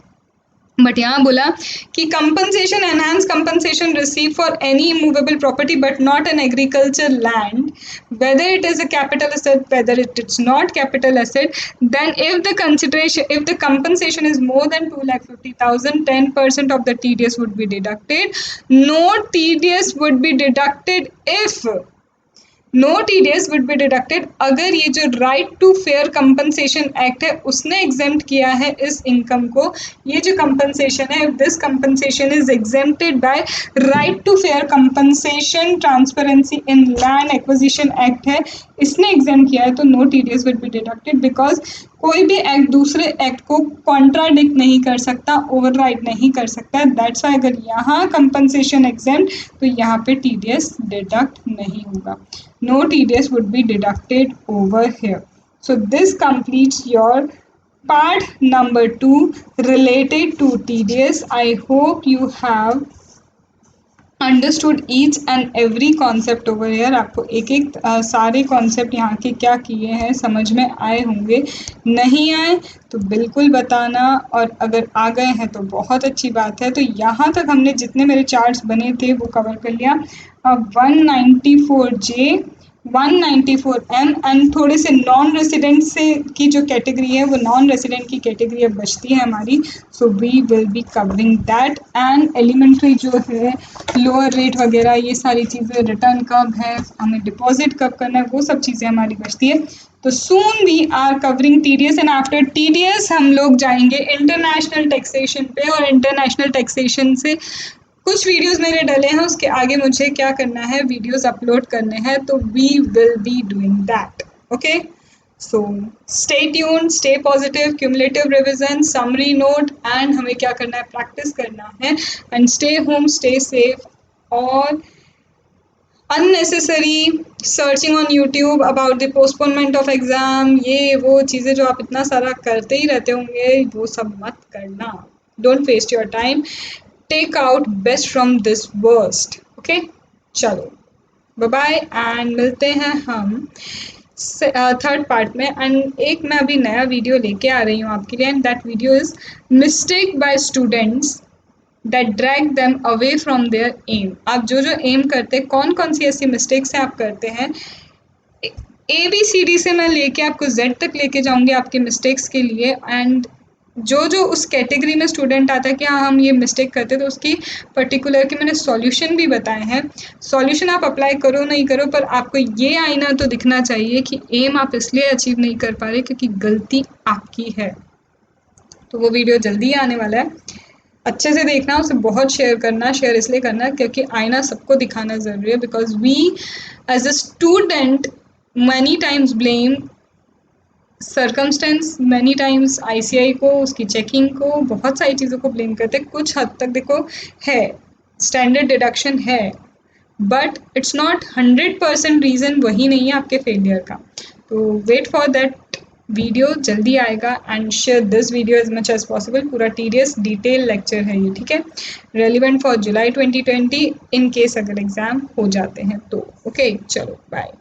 But यहाँ बोला कि compensation enhance compensation receive for any immovable property but not an agriculture land, whether it is a capital asset, whether it's not capital asset, then if the consideration, if the compensation is more than 2,50,000, 10% of the TDS would be deducted. No TDS would be deducted if no TDS would be deducted, अगर ये जो right to fair compensation act है उसने exempt किया है इस income को। ये जो कंपनसेशन है, if this compensation is exempted by right to fair compensation transparency in land acquisition act है, इसने एग्जेम्प्ट किया है, तो no TDS would be deducted, because कोई भी एक्ट दूसरे एक्ट को कॉन्ट्राडिक्ट नहीं कर सकता, ओवरराइड नहीं कर सकता। दैट्स वाई अगर यहाँ कंपनसेशन एग्जेम्प्ट, तो यहाँ पे TDS डिडक्ट नहीं होगा। No TDS would be deducted over here. So this completes your part number 2 related to TDS. I hope you have understood each and every concept over here. आपको एक एक सारे concept यहाँ के क्या किए हैं समझ में आए होंगे, नहीं आए तो बिल्कुल बताना, और अगर आ गए हैं तो बहुत अच्छी बात है। तो यहाँ तक हमने जितने मेरे चार्ट्स बने थे वो कवर कर लिया। अब 194J 194M एंड थोड़े से नॉन रेसिडेंट से की जो कैटेगरी है वो नॉन रेसिडेंट की कैटेगरी अब बचती है हमारी, so we will be covering that. And elementary जो है लोअर रेट वगैरह ये सारी चीज़ें, रिटर्न कब है, हमें डिपॉजिट कब करना है, वो सब चीज़ें हमारी बचती है। तो soon we are covering TDS and after TDS हम लोग जाएंगे इंटरनेशनल टैक्सेशन पे, और इंटरनेशनल टैक्सेशन से कुछ वीडियोस मेरे डले हैं, उसके आगे मुझे क्या करना है, वीडियोस अपलोड करने हैं, तो we will be doing that. Okay, so stay tuned, stay positive, cumulative revision, summary note, and हमें क्या करना है, प्रैक्टिस करना है, and stay home, stay safe. और unnecessary searching on YouTube about the postponement of exam, ये वो चीज़ें जो आप इतना सारा करते ही रहते होंगे, वो सब मत करना. Don't waste your time, take out best from this worst. Okay, चलो बाय बाय, एंड मिलते हैं हम थर्ड पार्ट में. एंड एक मैं अभी नया वीडियो लेके आ रही हूँ आपके लिए, and that video is mistake by students that drag them away from their aim. आप जो जो एम करते हैं, कौन कौन सी ऐसी मिस्टेक्स हैं आप करते हैं, ABCD से मैं लेके आपको Z तक लेके जाऊंगी आपके मिस्टेक्स के लिए. एंड जो जो उस कैटेगरी में स्टूडेंट आता है कि हाँ हम ये मिस्टेक करते तो उसकी पर्टिकुलर के मैंने सॉल्यूशन भी बताए हैं. सॉल्यूशन आप अप्लाई करो नहीं करो, पर आपको ये आईना तो दिखना चाहिए कि एम आप इसलिए अचीव नहीं कर पा रहे क्योंकि गलती आपकी है. तो वो वीडियो जल्दी आने वाला है, अच्छे से देखना, उसे बहुत शेयर करना. शेयर इसलिए करना क्योंकि आईना सबको दिखाना ज़रूरी है, because we as a student many times blame circumstances, many times ICI को, उसकी चेकिंग को, बहुत सारी चीज़ों को ब्लेम करते हैं. कुछ हद तक देखो है, स्टैंडर्ड डिडक्शन है, बट इट्स नॉट 100% रीज़न वही नहीं है आपके फेलियर का. तो वेट फॉर दैट वीडियो, जल्दी आएगा. And share this video as much as possible. पूरा TDS डिटेल लेक्चर है ये, ठीक है, relevant for July 2020 in case अगर एग्जाम हो जाते हैं तो. ओके, चलो बाय.